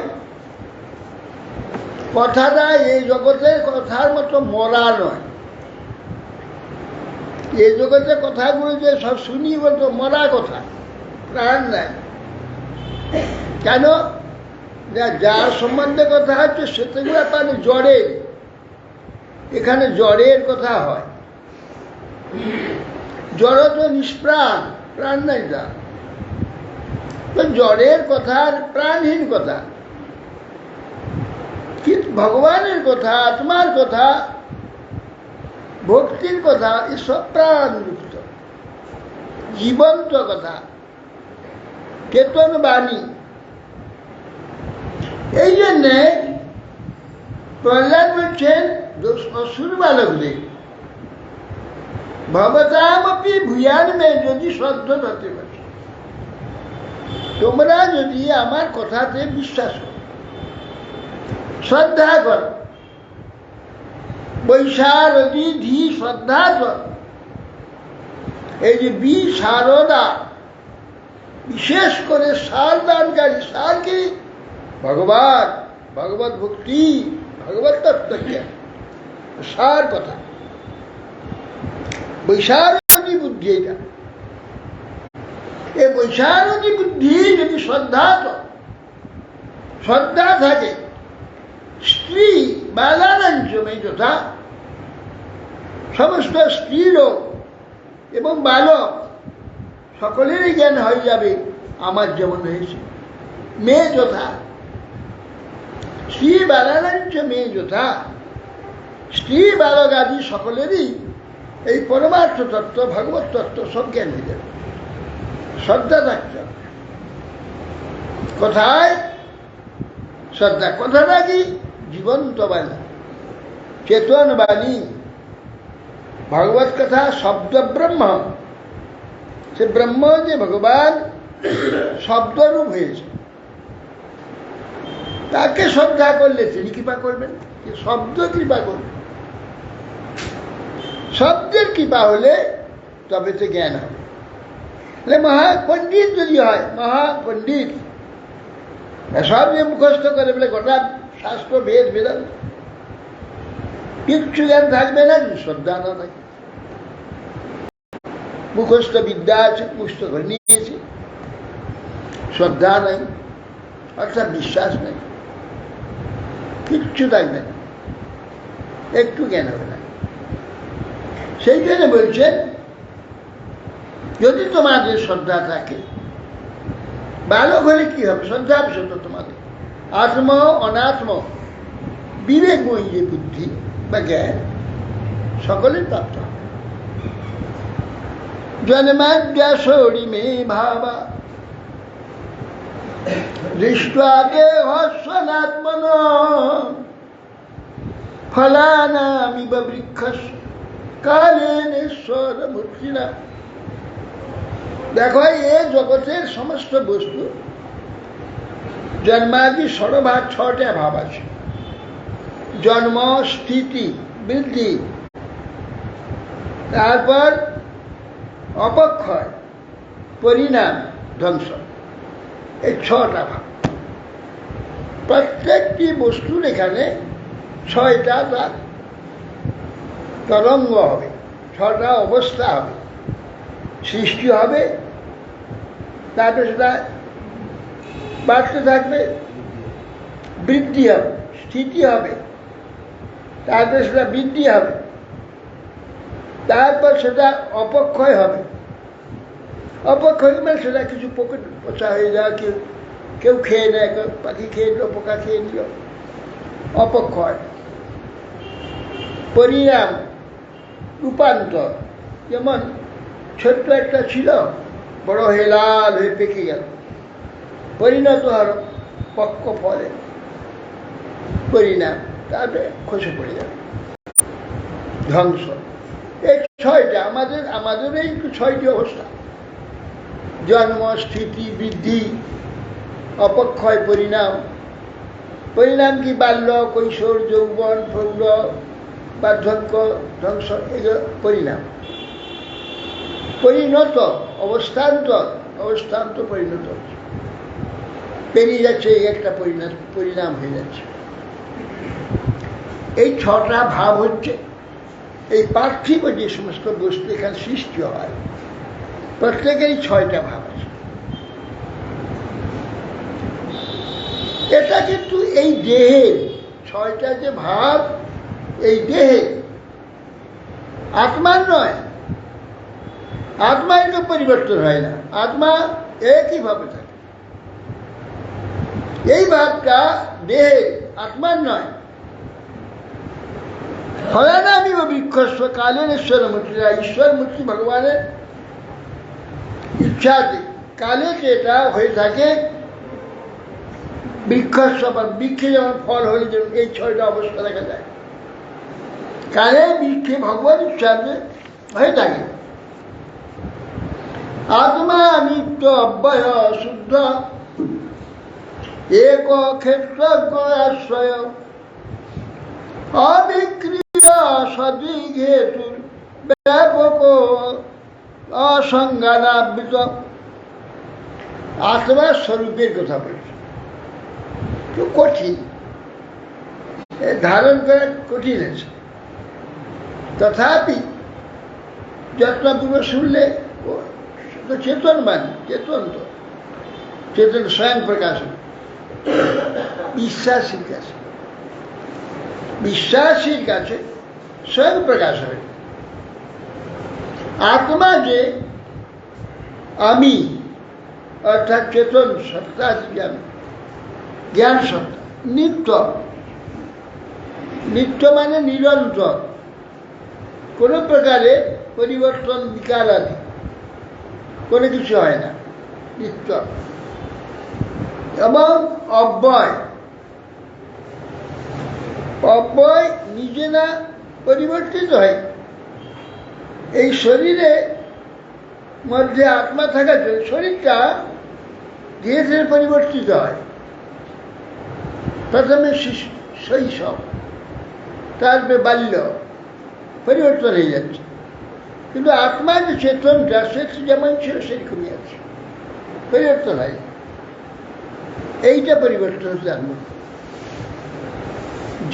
কথাটা এই জগতের কথার মতো মরা নয়। এই জগতের কথাগুলো যে সব শুনি বলতো মরা কথা, প্রাণ নাই। কেন? যার সম্বন্ধে কথা হচ্ছে সেগুলো মানে জড়ের। এখানে জড়ের কথা হয়। জড় তো নিষ্প্রাণ, প্রাণ নাই যা। জড়ের কথা আর প্রাণহীন কথা। কিন্তু ভগবানের কথা, আত্মার কথা, ভক্তির কথা এসব প্রাণযুক্ত জীবন্ত কথা, চেতন বাণী। এই জন্যে প্রহ্লাদ বলছেন অসুর বালকদের, ভবতামপি ভূয়ান মে যদি শ্রদ্ধা হতে পারে, তোমরা যদি আমার কথাতে বিশ্বাস করো, শ্রদ্ধা কর, বৈশারদীধি শ্রদ্ধা কর। এই যে বিশারদা, বিশেষ করে সার দানকারী। সার কি? ভগবান, ভগবত ভক্তি, ভগবত তত্ত্বজ্ঞান, সার কথা। বৈশারদী বুদ্ধি এটা। এই বৈশারদী বুদ্ধি যদি শ্রদ্ধা থাকে, স্ত্রী বালানাঞ্চমে যথা, সমস্ত স্ত্রী লোক এবং বালক সকলেরই জ্ঞান হয়ে যাবে আমার যেমন হয়েছে। মেয়ে যথা, স্ত্রী বালানাঞ্চ মেয়ে যথা, স্ত্রী বালক আদি সকলেরই এই পরমার্থ তত্ত্ব, ভগবত তত্ত্ব সব জ্ঞান হয়ে যাবে। শ্রদ্ধা থাকতে হবে। কোথায় শ্রদ্ধা? কথাটা কি? জীবন্ত বাণী, চেতন বাণী, ভগবত কথা, শব্দ ব্রহ্ম। সে ব্রহ্ম যে ভগবান শব্দরূপ হয়েছে, তাকে শ্রদ্ধা করলে তিনি কৃপা করবেন। শব্দ কৃপা করবেন। শব্দের কৃপা হলে তবে তো জ্ঞান হবে। মহাপণ্ডিত যদি হয়, মহাপণ্ডিত সব যে মুখস্থ করে বলে গোটা শাস্ত্র বেদ বেদান্ত, কিচ্ছু জ্ঞান থাকবে না যদি শ্রদ্ধা না থাকে। মুখস্থ বিদ্যা আছে, মুখস্থ করে নিয়েছে, শ্রদ্ধা নাই, অর্থাৎ বিশ্বাস নেই, কিচ্ছু থাকবে না, একটু জ্ঞান হবে না। সেই জন্য বলছেন, যদি তোমাদের শ্রদ্ধা থাকে, বালক হলে কি হবে? শ্রদ্ধা হবে তো তোমাদের আত্ম অনাত্ম বিবেকময়ী যে বুদ্ধি বা জ্ঞান সকলের প্রাপ্ত হবে। জন্মাদ্যাসরি মে ভাবা দৃষ্টা দেহ সনাত্মন ফলানামিব বৃক্ষস কালেনেশ্বর মূর্তিনা। দেখো, এ জগতের সমস্ত বস্তু জন্মাদি ষড়ভাগ, ছটা ভাব আছে। জন্ম, স্থিতি, বৃদ্ধি, তারপর অপক্ষয়, পরিণাম, ধ্বংস, এই ছটা ভাব। প্রত্যেকটি বস্তুর এখানে ছয়টা তার তরঙ্গ হবে, ছটা অবস্থা হবে। সৃষ্টি হবে, তারপরে সেটা বাড়তে থাকবে, বৃদ্ধি হবে, স্থিতি হবে, তারপরে সেটা বৃদ্ধি হবে, তারপর সেটা অপক্ষয় হবে। অপক্ষয় মানে সেটা কিছু পচা হয়ে যায়, কেউ খেয়ে নেয়, কেউ পাখি খেয়ে নিল, পোকা খেয়ে নিল, অপক্ষয়। পরিণাম রূপান্তর, যেমন ছোট্ট একটা ছিল, বড় হয়ে লাল হয়ে পেকে গেল, পরিণত হল পক্ক ফলে পরিণাম, তারপরে খসে পড়ে যাবে, ধ্বংস। এই ছয়টা আমাদের এই ছয়টি অবস্থা: জন্ম, স্থিতি, বৃদ্ধি, অপক্ষয়, পরিণাম। পরিণাম কি? বাল্য, কৈশোর, যৌবন, প্রৌঢ়, বার্ধক্য, ধ্বংস, এগুলো পরিণাম। পরিণত, অবস্থান্তর পরিণত পেরিয়ে যাচ্ছে, একটা পরিণাম হয়ে যাচ্ছে। এই ছটা ভাব হচ্ছে এই পার্থিব যে সমস্ত বস্তু এখানে সৃষ্টি হয়, প্রত্যেকেরই ছয়টা ভাব আছে। এটা কিন্তু এই দেহের ছয়টা যে ভাব, এই দেহে, আত্মার নয়। আত্মা একটু পরিবর্তন হয় না, আত্মা একইভাবে থাকে। এই ভাবটা দেহে, আত্মার নয়। ফলানামি বৃক্ষস্ব কালের ঈশ্বরমূর্তিরা, ঈশ্বরমূর্তি ভগবানের ইচ্ছাতে কালে যেটা হয়ে থাকে, বৃক্ষস্ব বা বৃক্ষে যেমন ফল হলে যেমন এই ছয়টা অবস্থা দেখা যায়, কালে বৃক্ষে ভগবান ইচ্ছাতে হয়ে থাকে। আত্মা নিত্য অব্যয় শুদ্ধ এক ক্ষেত্রজ্ঞ আশ্রয় অবিক্রিয় সদ্বিঘেতুর ব্যাপক অসংজ্ঞানাবৃত। আত্মার স্বরূপের কথা বলছে, খুব কঠিন, ধারণ করা কঠিন আছে। তথাপি যত্নপূর্বক শুনলে চেতন মানে চেতন, তো চেতন স্বয়ং প্রকাশ, বিশ্বাসীর কাছে স্বয়ং প্রকাশ হবে। আত্মা যে আমি, অর্থাৎ চেতন সত্তা, জ্ঞান সত্তা, নিত্য মানে নিরন্তর, কোনো প্রকারে পরিবর্তন, বিকার আদি কোনো কিছু হয় না, নিত্য। এবং অব্যয় নিজে না পরিবর্তিত হয়। এই শরীরে মধ্যে আত্মা থাকার জন্য শরীরটা ধীরে ধীরে পরিবর্তিত হয়। প্রথমে শৈশব, তারপরে বাল্য, পরিবর্তন হয়ে যাচ্ছে। কিন্তু আত্মা যে চেতনটা, সেটা যেমন ছিল সেরকমই আছে, পরিবর্তন হয়। এইটা পরিবর্তন হচ্ছে আত্মা।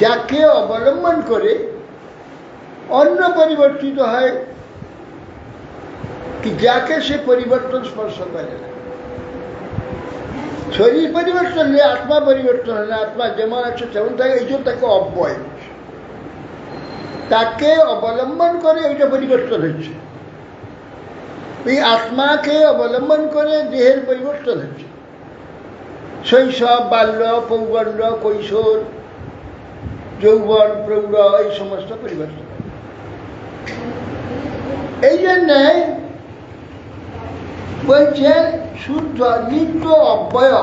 যাকে অবলম্বন করে অন্য পরিবর্তিত হয়, কি যাকে সে পরিবর্তন স্পর্শ করে না। শরীর পরিবর্তন হলে আত্মা পরিবর্তন হয় না, আত্মা যেমন আছে তেমন থাকে, এই জন্য তাকে অব্যয়। তাকে অবলম্বন করে ওইটা পরিবর্তন হচ্ছে। এই আত্মাকে অবলম্বন করে দেহের পরিবর্তন হচ্ছে। শৈশব, বাল্য, পৌগণ্ড, কৈশোর, যৌবন, প্রৌঢ়, এই সমস্ত পরিবর্তন। এই জন্যে বলছেন শুদ্ধ নিত্য অব্যয়।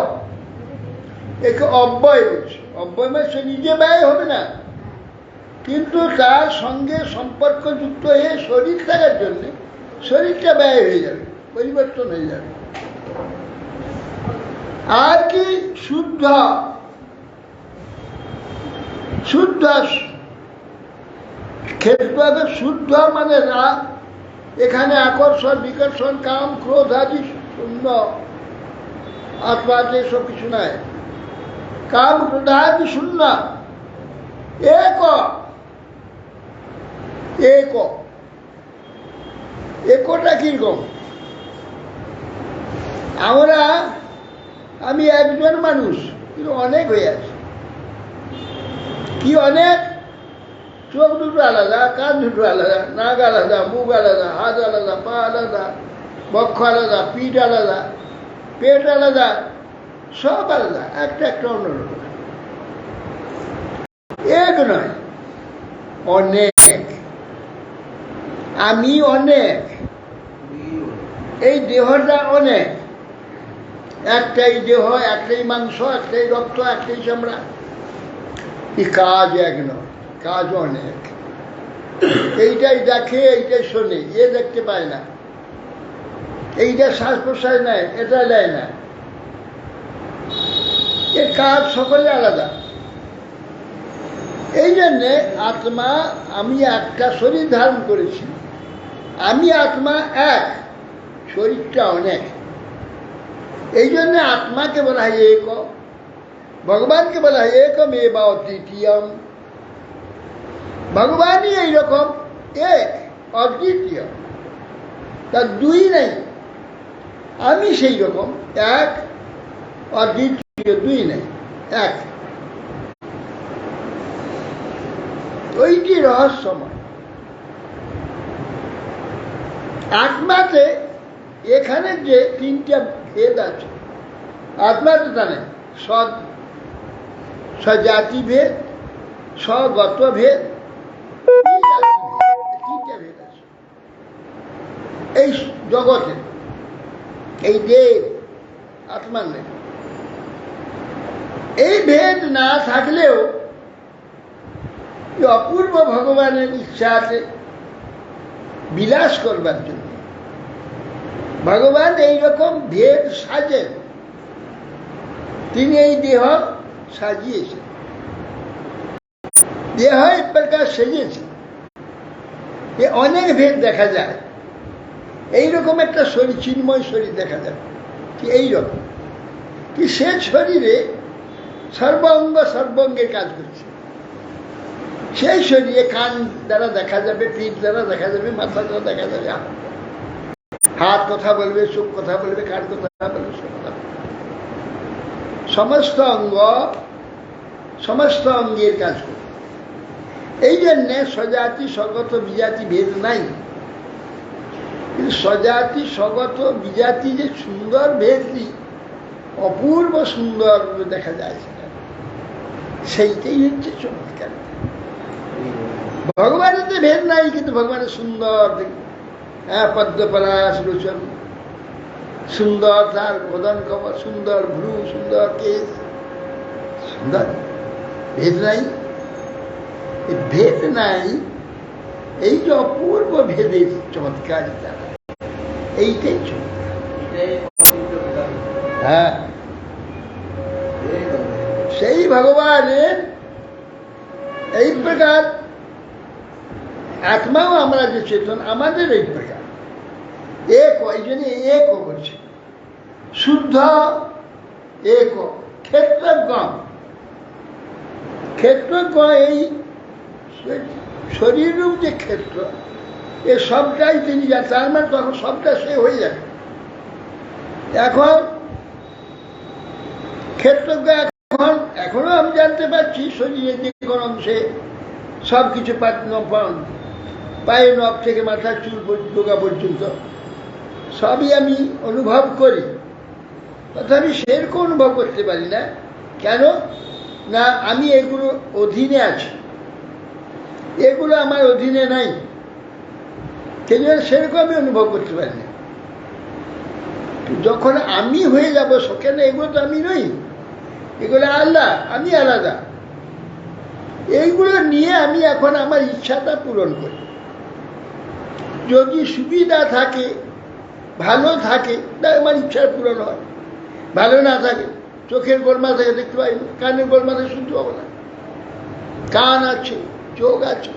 একে অব্যয় বলছে। অব্যয় মানে সে নিজে ব্যয় হবে না, কিন্তু তার সঙ্গে সম্পর্কযুক্ত হয়ে শরীর থাকার জন্য শরীরটা ব্যয় হয়ে যাবে, পরিবর্তন হয়ে যাবে। আর কি শুদ্ধ, ক্ষেত্র শুদ্ধ মানে রাগ, এখানে আকর্ষণ, বিকর্ষণ, কাম, ক্রোধ আদি শূন্য। আত্মাতে সব কিছু নাই, কাম, ক্রোধ আদি শূন্য। একটা কিরকম? আমি একজন মানুষ, কিন্তু অনেক হয়ে আছে। কি অনেক? চোখ দুটো আলাদা, কান দুটো আলাদা, নাক আলাদা, মুখ আলাদা, হাত আলাদা, পা আলাদা, বক্ষ আলাদা, পিঠ আলাদা, পেট আলাদা, সব আলাদা, একটা অন্যরকম। এক নয়, অনেক। আমি অনেক, এই দেহটা অনেক, একটাই দেহ, একটাই মাংস, একটাই রক্ত, একটাই চামড়া। এই কাজ এক নয়, কাজ অনেক। এইটাই দেখে, এইটাই শোনে, এ দেখতে পায় না। এইটা শ্বাস প্রশ্বাস নেয়, এটা নেয় না। এর কাজ সকলে আলাদা। এই জন্যে আত্মা, আমি একটা শরীর ধারণ করেছি, আমি আত্মা এক, শরীরটা অনেক। এই জন্য আত্মাকে বলা হয় এক, ভগবানকে বলা হয় একমেব অদ্বিতীয়ম। ভগবানই এইরকম এক, অদ্বিতীয়, তার দুই নেই। আমি সেই রকম এক, অদ্বিতীয়, দুই নেই, এক। ওইটি রহস্যময়। আত্মাতে এখানে যে তিনটা ভেদ আছে, আত্মাতে জানেন স্বজাতি ভেদ, স্বগত ভেদ, তিনটা ভেদ আছে এই জগতে, এই দেব আত্মার নেই। এই ভেদ না থাকলেও অপূর্ব ভগবানের ইচ্ছা আছে বিলাস করবার জন্য। ভগবান এইরকম ভেদ সাজেন, তিনি এই দেহ সাজিয়েছেন, দেহ এক প্রকার সেজেছে। অনেক ভেদ দেখা যায়, এইরকম একটা শরীর, চিন্ময় শরীর দেখা যায় কি এইরকম, কি সে শরীরে সর্বাঙ্গ সর্বাঙ্গের কাজ করছে। সেই শরীরে কান দ্বারা দেখা যাবে, পিঠ দ্বারা দেখা যাবে, মাথা দ্বারা দেখা যাবে, হাত কথা বলবে, চোখ কথা বলবে, কান কথা বলবে, সব কথা বলবে। সমস্ত অঙ্গ সমস্ত অঙ্গের কাজ করবে। এই জন্যে স্বজাতি স্বগত বিজাতি ভেদ নাই। কিন্তু স্বজাতি স্বগত বিজাতি যে সুন্দর ভেদটি, অপূর্ব সুন্দর দেখা যায়, সেইটাই হচ্ছে চমৎকার। ভগবানের যে ভেদ নাই, কিন্তু ভগবানের সুন্দর, হ্যাঁ, পদ্মপলাশ লোচন, সুন্দর তার বদন কমল, সুন্দর ভ্রু, সুন্দর কেশ, সুন্দর। ভেদ নাই, ভেদ নাই, এই যে অপূর্ব ভেদের চমৎকারিতা, এইটাই চমৎকার। হ্যাঁ, সেই ভগবানের এই প্রকার আত্মাও আমরা যে চেতন, আমাদের এই প্রকার এক, এই জন্য এক করছে, শুদ্ধ এক। ক্ষেত্রজ্ঞ, ক্ষেত্রজ্ঞ এই শরীররূপ যে ক্ষেত্র, এ সবটাই তিনি জানেন। তার মানে তখন সবটা সে হয়ে যাবে। এখন ক্ষেত্রজ্ঞ, এখনো আমি জানতে পারছি শরীরের যে কোন অংশে সব কিছু, পায়ের নখ থেকে মাথার চুল ডোকা পর্যন্ত সবই আমি অনুভব করি, তথাপি সেরকম অনুভব করতে পারি না। কেন না, আমি এগুলো অধীনে আছি, এগুলো আমার অধীনে নাই, সেই জন্য সেরকম আমি অনুভব করতে পারি না। যখন আমি হয়ে যাব, সেখানে এগুলো তো আমি নই, এগুলো আল্লাহ, আমি আলাদা। এইগুলো নিয়ে আমি এখন আমার ইচ্ছাটা পূরণ করি। যদি সুবিধা থাকে, ভালো থাকে, তা আমার ইচ্ছার পূরণ হয়। ভালো না থাকে, চোখের গোলমাল থেকে দেখতে পাই না, কানের গোলমাল থেকে শুনতে পাবো না। কান আছে, চোখ আছে,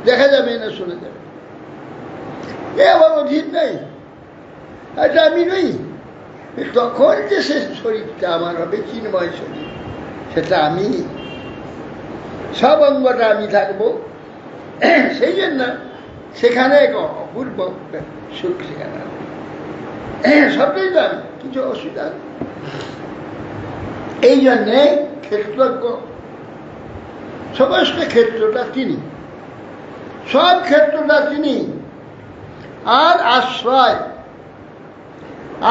দেখা যাবে না, শোনা যাবে। এ আমার অধীন নাই, এটা আমি নই। তখন যে সে শরীরটা আমার হবে চিন্ময় শরীর, সেটা আমি, সব অঙ্গটা আমি থাকবো। সেই জন্য সেখানে এক অপূর্ব সুখ, সেখানে সবটাই তো আমি, কিছু অসুবিধা। এই জন্যে ক্ষেত্রজ্ঞ, সমস্ত ক্ষেত্রটা তিনি, সব ক্ষেত্রটা তিনি। আর আশ্রয়,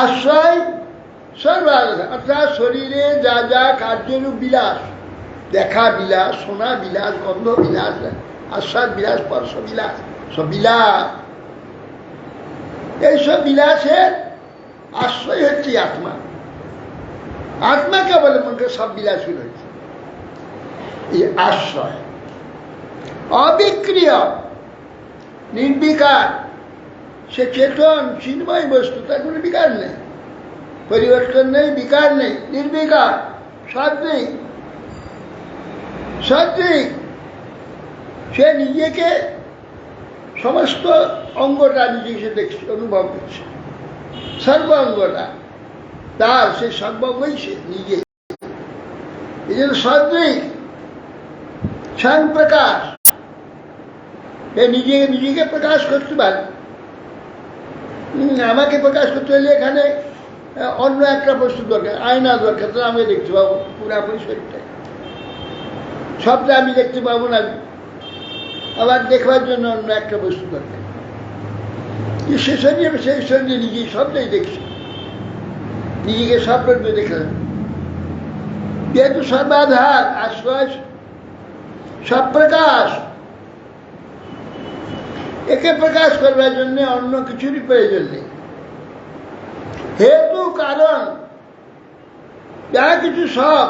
আশ্রয় সর্বালাদা, অর্থাৎ শরীরে যা যা কার্যরূপ বিলাস, দেখা বিলাস, শোনা বিলাস, গন্ধ বিলাস, আশ্বাস বিলাস, স্পর্শ বিলাস, সব বিলাস, এইসব বিলাসের আশ্রয় হচ্ছে আত্মা। আত্মাকে বলে মনকে সব বিলাসী হয়েছে এই আশ্রয়। অবিক্রিয় নির্বিকার, সে চেতন চিন্ময় বস্তু, তার কোনো বিকার নেই, পরিবর্তন নেই, বিকার নেই, নির্বিকার, সাত্বিক। সাত্বিক সে নিজেকে সমস্ত অঙ্গটা নিজেকে দেখছে, অনুভব করছে, সর্ব অঙ্গটা তার, সে সর্বঙ্গই সে নিজে। এই জন্য সাত্বিক, স্বয়ং প্রকাশ, নিজেকে প্রকাশ করতে পারে। আমাকে প্রকাশ করতে হলে এখানে অন্য একটা বস্তু দরকার, আয়না দরকার, তো আমি দেখতে পাবো পুরাপুরি শরীরটাই, সবটা আমি দেখতে পাবো না, আবার দেখবার জন্য অন্য একটা বস্তু দরকার। সে শরীরে সেই শরীরে নিজেই সবটাই দেখছে, নিজেকে সব রূপে দেখলাম। যেহেতু সর্বাধার, আশ্রয়, সব প্রকাশ, একে প্রকাশ করবার জন্য অন্য কিছুরই প্রয়োজন নেই। হেতু কারণ যা কিছু সব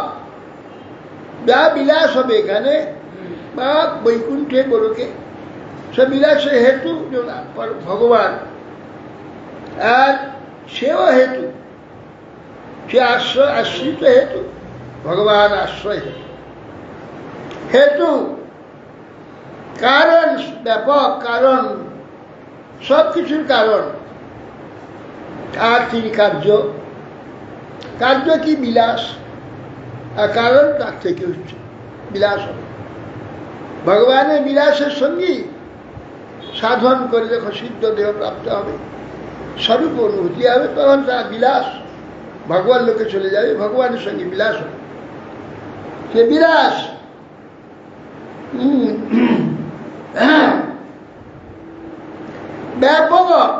যা বিলাস হবে এখানে বা বৈকুণ্ঠে গোলকে, সব বিলাসের হেতু ভগবান, আর সেও হেতু, সে আশ্রিত হেতু, ভগবান আশ্রয় হেতু। হেতু কারণ, ব্যাপক কারণ, সব কিছুর কারণ। আর তিনি কার্য, কার্য কি বিলাস, আর কারণ তার থেকে হচ্ছে বিলাস হবে। ভগবানের বিলাসের সঙ্গী সাধন করে যখন সিদ্ধ দেহ প্রাপ্ত হবে, স্বরূপ অনুভূতি হবে, তখন তার বিলাস ভগবান লোকে চলে যাবে, ভগবানের সঙ্গে বিলাস হবে। সে বিলাস ব্যাপক,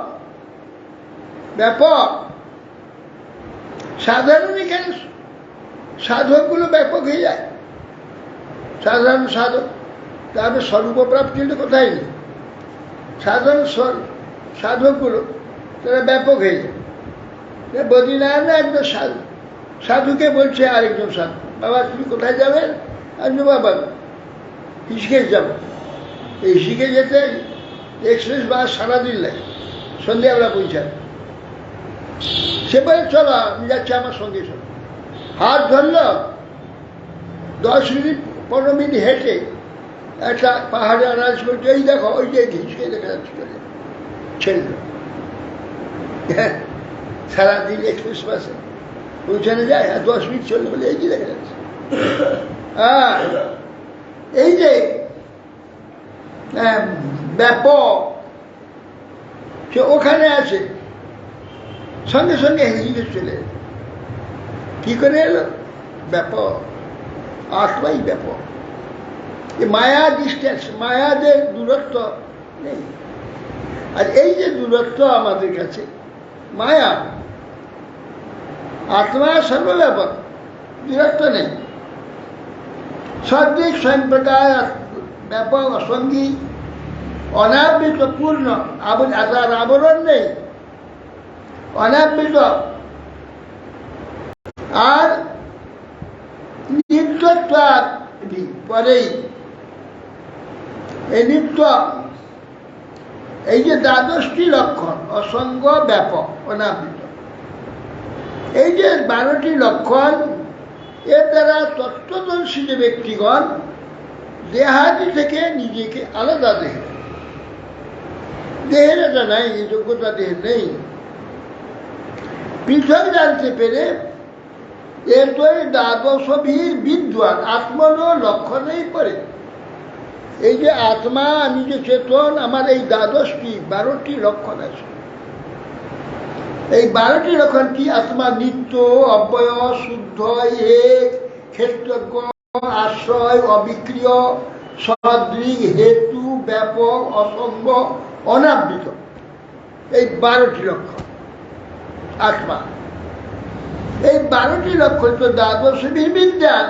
ব্যাপক সাধারণ। এখানে সাধকগুলো ব্যাপক হয়ে যায়, সাধারণ সাধক, তাদের স্বরূপপ্রাপ্তি কোথায় নেই। সাধারণ সাধকগুলো তারা ব্যাপক হয়ে যায়। বদ্রীনারায়ণ একজন সাধু, সাধুকে বলছে আরেকজন সাধু, বাবা তুমি কোথায় যাবেন? আমি বাবা ঋষিকেশ যাব। এই ঋষিকেশ যেতে এক্সপ্রেস বাস সারাদিন লাগে, সন্ধ্যে আমরা পৌঁছাই। সে বলে চলো আমি যাচ্ছি, আমার সঙ্গে চলো। হাত ধরল, 10 মিনিট 15 মিনিট হেঁটে একটা পাহাড়ে আনাজ করছে, এই দেখো ওই যে ঋষিকেশ দেখা যাচ্ছে, চলে ছেড়ে সারাদিন এক্সপ্রেস বাসে পৌঁছানো যায়, আর 10 মিনিট চললে বলে এই যে দেখা যাচ্ছে। এই যে ব্যাপক, সে ওখানে আছে, সঙ্গে সঙ্গে হিজে চলে কি করে এলো? ব্যাপক, আত্মাই ব্যাপক। মায়া ডিস্টেন্স, মায়াদের দূরত্ব নেই। আর এই যে দূরত্ব আমাদের কাছে, মায়া, আত্মা সর্বব্যাপক, দূরত্ব নেই। সদ্দিক স্বয়ং প্রকাশ, ব্যাপক, অসঙ্গী, অনাবৃত, পূর্ণ, তার আবরণ নেই, অনাবৃত। আর নিত্যত্ব পরেই এই নিত্য, এই যে 12টি লক্ষণ, অসঙ্গ, ব্যাপক, অনাবৃত, এই যে 12টি লক্ষণ, এর দ্বারা তত্ত্বদর্শী যে ব্যক্তিগণ দেহাদি থেকে নিজেকে আলাদা দেখে, দেহের এটা নাই, এই যোগ্যতা দেহের নেই, পৃথক জানতে পেরে এর তো এই 12 বিদ্বান আত্মন লক্ষণেই পড়ে। এই যে আত্মা, আমি যে চেতন, আমার এই 12টি লক্ষণ আছে। এই 12টি লক্ষণ কি? আত্মা নিত্য, অব্যয়, শুদ্ধ, এক, ক্ষেত্রজ্ঞ, আশ্রয়, অবিক্রিয়, সদৃক, হেতু, ব্যাপক, অসঙ্গ, অনাবৃত। এই 12টি লক্ষণ আত্মা। এই 12টি লক্ষণ তো 12 বিদ্যান,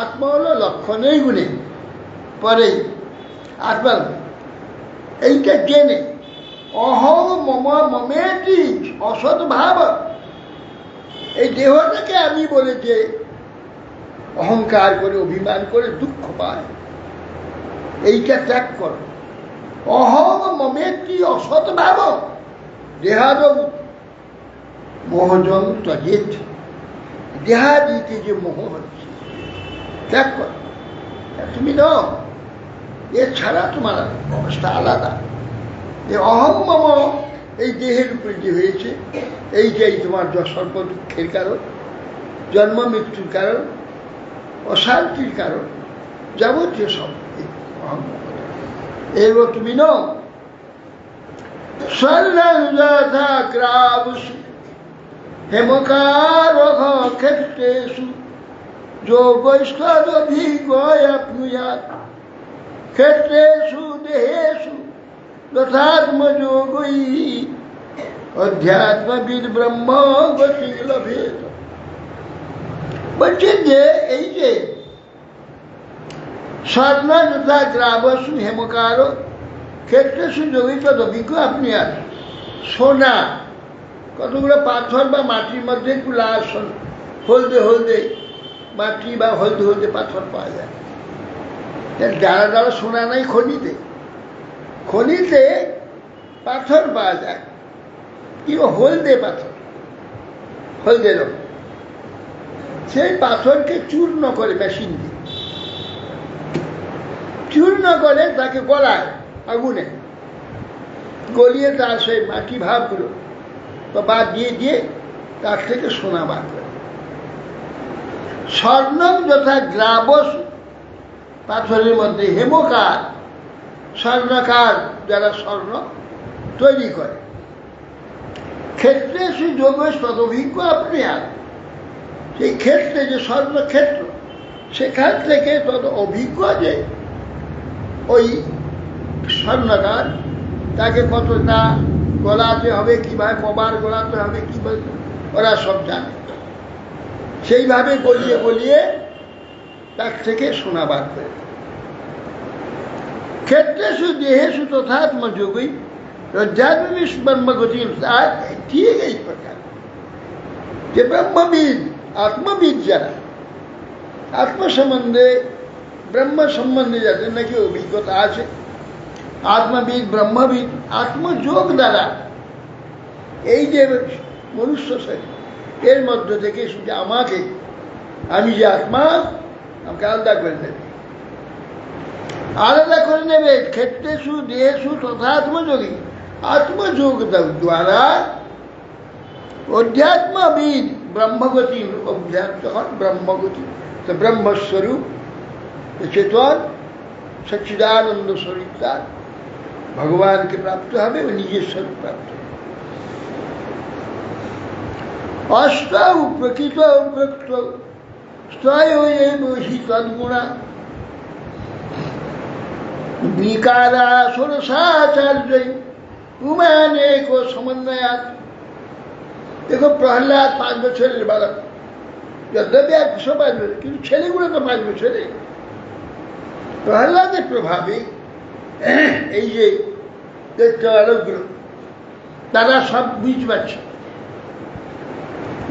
আত্মা হলো লক্ষণেই গুণে পরেই। আত্মা এইটা জেনে অহং মম মমেতি অসৎ ভাব, এই দেহটাকে আমি বলে যে অহংকার করে অভিমান করে দুঃখ পায়, এইটা ত্যাগ করো। অহং মমেতি অসৎ ভাব দেহাদ মোহজং ত্বজেত, দেহাদিতে যে মোহ হচ্ছে ত্যাগ করো। তুমি নাও, এছাড়া তোমার অবস্থা আলাদা। যে অহং মম এই দেহের উপরে যে হয়েছে, এইটাই তোমার সর্ব দুঃখের কারণ, জন্ম মৃত্যুর কারণ, অশান্তির কারণ, যাবতীয় সব অহং মম। এরপর তুমি নাও স্বর্ণাগ্রাবসু হেমকার ক্ষেত্রেষু যোগৈষ্ঠদভিগয়াপ্নুয়াৎ ক্ষেত্রেষু দেহেষু তথাত্মযোগৈ অধ্যাত্মবিদ ব্রহ্ম গতি লভেত। বলছেন যে এই যে স্বর্ণ যথা গ্রাবসু হেমকার ক্ষেত্রেষু যোগৈষ্ঠদভিজ্ঞ আপনি আর সোনা, কতগুলো পাথর বা মাটির মধ্যে হলদে হলদে মাটি বা হলদে হলদে পাথর পাওয়া যায়। যারা যারা সোনা নাই খনিতে, খনিতে পাথর পাওয়া যায়, কিন্তু হলদে পাথর, হলদে রঙ। সেই পাথরকে চূর্ণ করে মেশিন দিয়ে চূর্ণ করে তাকে গলায় আগুনে গলিয়ে তার সেই মাটি ভাবগুলো বাদ দিয়ে দিয়ে তার থেকে সোনা বার করে। স্বর্ণম যথা গ্রাবস পাথরের মধ্যে হেমকার, স্বর্ণকার যারা স্বর্ণ তৈরি করে, ক্ষেত্রে সুযোগ তদভিজ্ঞ আপনি আর সেই ক্ষেত্রে যে স্বর্ণক্ষেত্র, সেখান থেকে তত অভিজ্ঞ যে ওই স্বর্ণকার, তাকে কতটা গলাতে হবে, কিভাবে কবার গলাতে হবে, কিভাবে ওরা সব জানে। সেইভাবে গলিয়ে গলিয়ে তার থেকে সোনা বার করে। ক্ষেত্রেষু দেহেষু তথাত্মযোগই অধ্যাত্মিক ব্রহ্মগতি। আর ঠিক এই প্রকার যে ব্রহ্মবিদ, আত্মবিদ যারা, আত্ম সম্বন্ধে ব্রহ্ম সম্বন্ধে যাদের নাকি অভিজ্ঞতা আছে, আত্মবিদ ব্রহ্মবিদ, আত্মযোগ দ্বারা এই যে মনুষ্য শরীর, এর মধ্য থেকে শুধু আমাকে, আমি যে আত্মা, আমাকে আলাদা করে নেবে, আলাদা করে নেবে। ক্ষেত্রেষু দেহেষু তথা আত্মযোগী, আত্মযোগ দ্বারা অধ্যাত্মবিদ ব্রহ্মগতি, যখন ব্রহ্মগতি, তো ব্রহ্মস্বরূপ চেতন সচ্চিদানন্দ স্বরূপ তার ভগবানকে প্রাপ্ত হবে ও নিজের স্বরূপ প্রাপ্ত হবে। অষ্টাউ প্রকৃত প্রকৃত স্তয়ী তদ্গুণা বিকারা ষোড়শাচার্যই পুমানেক সমন্বয়াত। দেখো প্রহ্লাদ 5 বছরের বালক, যদ্যপি 105 বছর, কিন্তু ছেলেগুলো তো 5 বছরে। প্রহ্লাদের প্রভাবে এই যে দেখতে বালকগুলো, তারা সব বুঝতে পারছে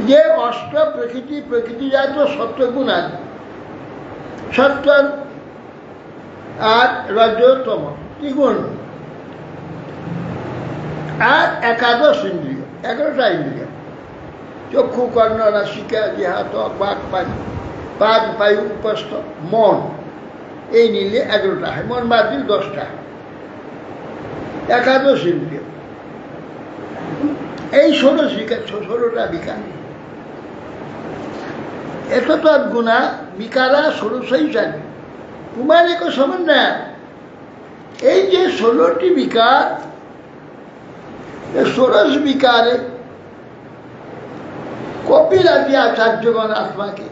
যে অষ্ট প্রকৃতি, প্রকৃতিজাত সত্যগুণ আছে, সত্য আর রজতম ত্রিগুণ, আর একাদশ ইন্দ্রিয়, 11টা ইন্দ্রিয়, চক্ষু কর্ণ নাসিকা জিহ্বা ত্বক বাক পাদ বায়ু উপস্থ মন, এই নিলে 11টা হয়, মন বাদ দিলে 10টা হয়, একাদশ ইন্দ্রিয়। এই 16টা বিকার, এত তদ্গুণা বিকারা ষোড়শই জানি কুমারিক সমন্বয়। এই যে 16টি বিকার, 16 বিকারে কপিলাদি আচার্যগণ আত্মাকে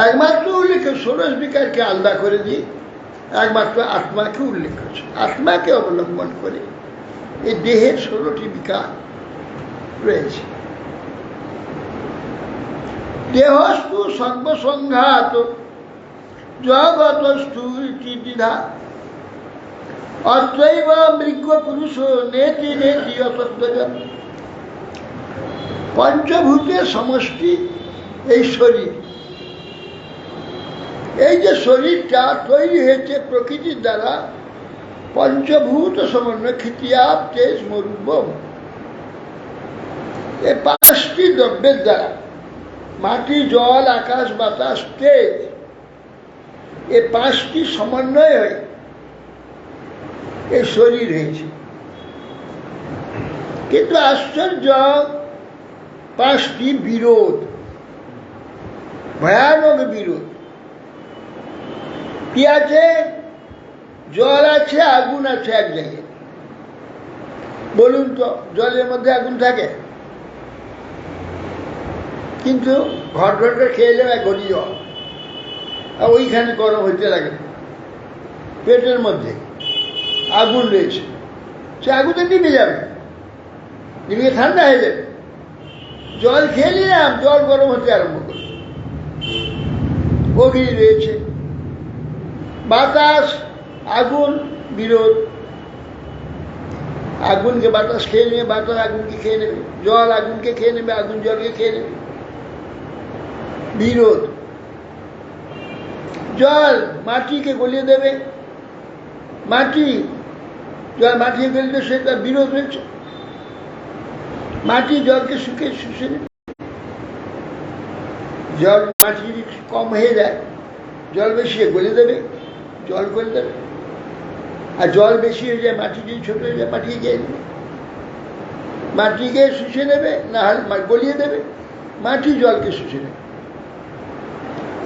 একমাত্র উল্লেখ, 16 বিকারকে আলাদা করে দিয়ে একমাত্র আত্মাকে উল্লেখ করছে। আত্মাকে অবলম্বন করে এই দেহের 16টি বিকার রয়েছে। দেহস্তু সর্বসংঘাত জগতস্তু ইতি দ্বিধা। অত্রৈব মৃগ পুরুষ নেতি নেতি অতত্ত্বজন। পঞ্চভূতের সমষ্টি এই শরীর। এই যে শরীরটা তৈরি হয়েছে প্রকৃতির দ্বারা, পঞ্চভূত সমন্বয় ক্ষিতিয়াব তেজ মরুভূম, এই পাঁচটি দ্রব্যের দ্বারা, মাটি জল আকাশ বাতাস তেজ, এই পাঁচটি সমন্বয় হয়ে এই শরীর হয়েছে। কিন্তু আশ্চর্য, পাঁচটি বিরোধ, ভয়ানক বিরোধ। কি আছে? জল আছে, আগুন আছে এক জায়গায়। বলুন তো, জলের মধ্যে আগুন থাকে? কিন্তু ঘট ঘট করে খেয়ে যাবে এক ঘটি জল, আর ওইখানে গরম হইতে লাগে। পেটের মধ্যে আগুন রয়েছে, সে আগুনটা নিভে যাবে, নিভে ঠান্ডা হয়ে যাবে। জল খেয়ে নিলাম, জল গরম হতে আরম্ভ করবে। অগ্নি রয়েছে, বাতাস আগুন বিরোধ। আগুনকে বাতাস খেয়ে নেবে, বাতাস আগুনকে খেয়ে নেবে, জল আগুনকে খেয়ে নেবে, আগুন জলকে খেয়ে নেবে, বিরোধ। জল মাটিকে গলিয়ে দেবে, মাটি জল মাটিকে গলিয়ে দেবে, সেটা বিরোধ হয়েছে। মাটি জলকে শুষে নেবে। জল মাটি যদি কম হয়ে যায়, জল বেশি গলে দেবে, জল গলে দেবে। আর জল বেশি হয়ে যায়, মাটি যদি ছোট হয়ে যায়, মাটিকে গিয়ে নেবে, মাটিকে শুষে নেবে, না হলে গলিয়ে দেবে, মাটি জলকে শুষে নেবে।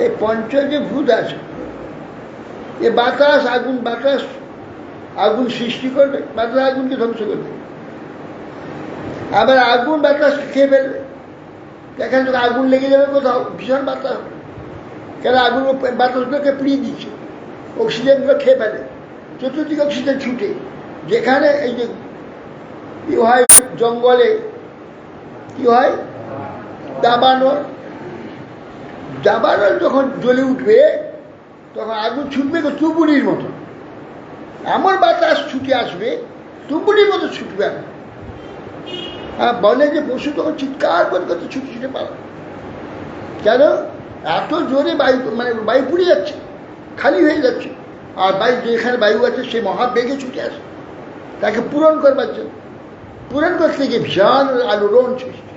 এই পঞ্চ যে ভূত আছে, এ বাতাস আগুন, বাতাস আগুন সৃষ্টি করবে, বাতাস আগুনকে ধ্বংস করবে। আবার আগুন বাতাসকে খেয়ে ফেলবে। দেখেন যখন আগুন লেগে যাবে কোথাও, ভীষণ বাতাস, কেন আগুন বাতাসগুলোকে পুড়িয়ে দিচ্ছে, অক্সিজেনগুলো খেয়ে ফেলে, চতুর্দিকে অক্সিজেন ছুটে। যেখানে এই যে কি হয় জঙ্গলে, কি হয় দাবানল, দাবানল যখন জ্বলে উঠবে, তখন আগুন ছুটবে তুবুরির মতো, এমন বাতাস ছুটে আসবে, তুবুরির মতো ছুটবে আগুন। বলে যে পশু তখন চিৎকার করে করতে ছুটে ছুটে পালাবে। কেন? এত জোরে বায়ু, মানে বায়ু পুড়ে যাচ্ছে, খালি হয়ে যাচ্ছে। আর বায়ু, যেখানে বায়ু আছে সে মহাবেগে ছুটে আসে তাকে পূরণ করবার জন্য। পূরণ করতে গিয়ে ভীষণ আলোড়ন সৃষ্টি,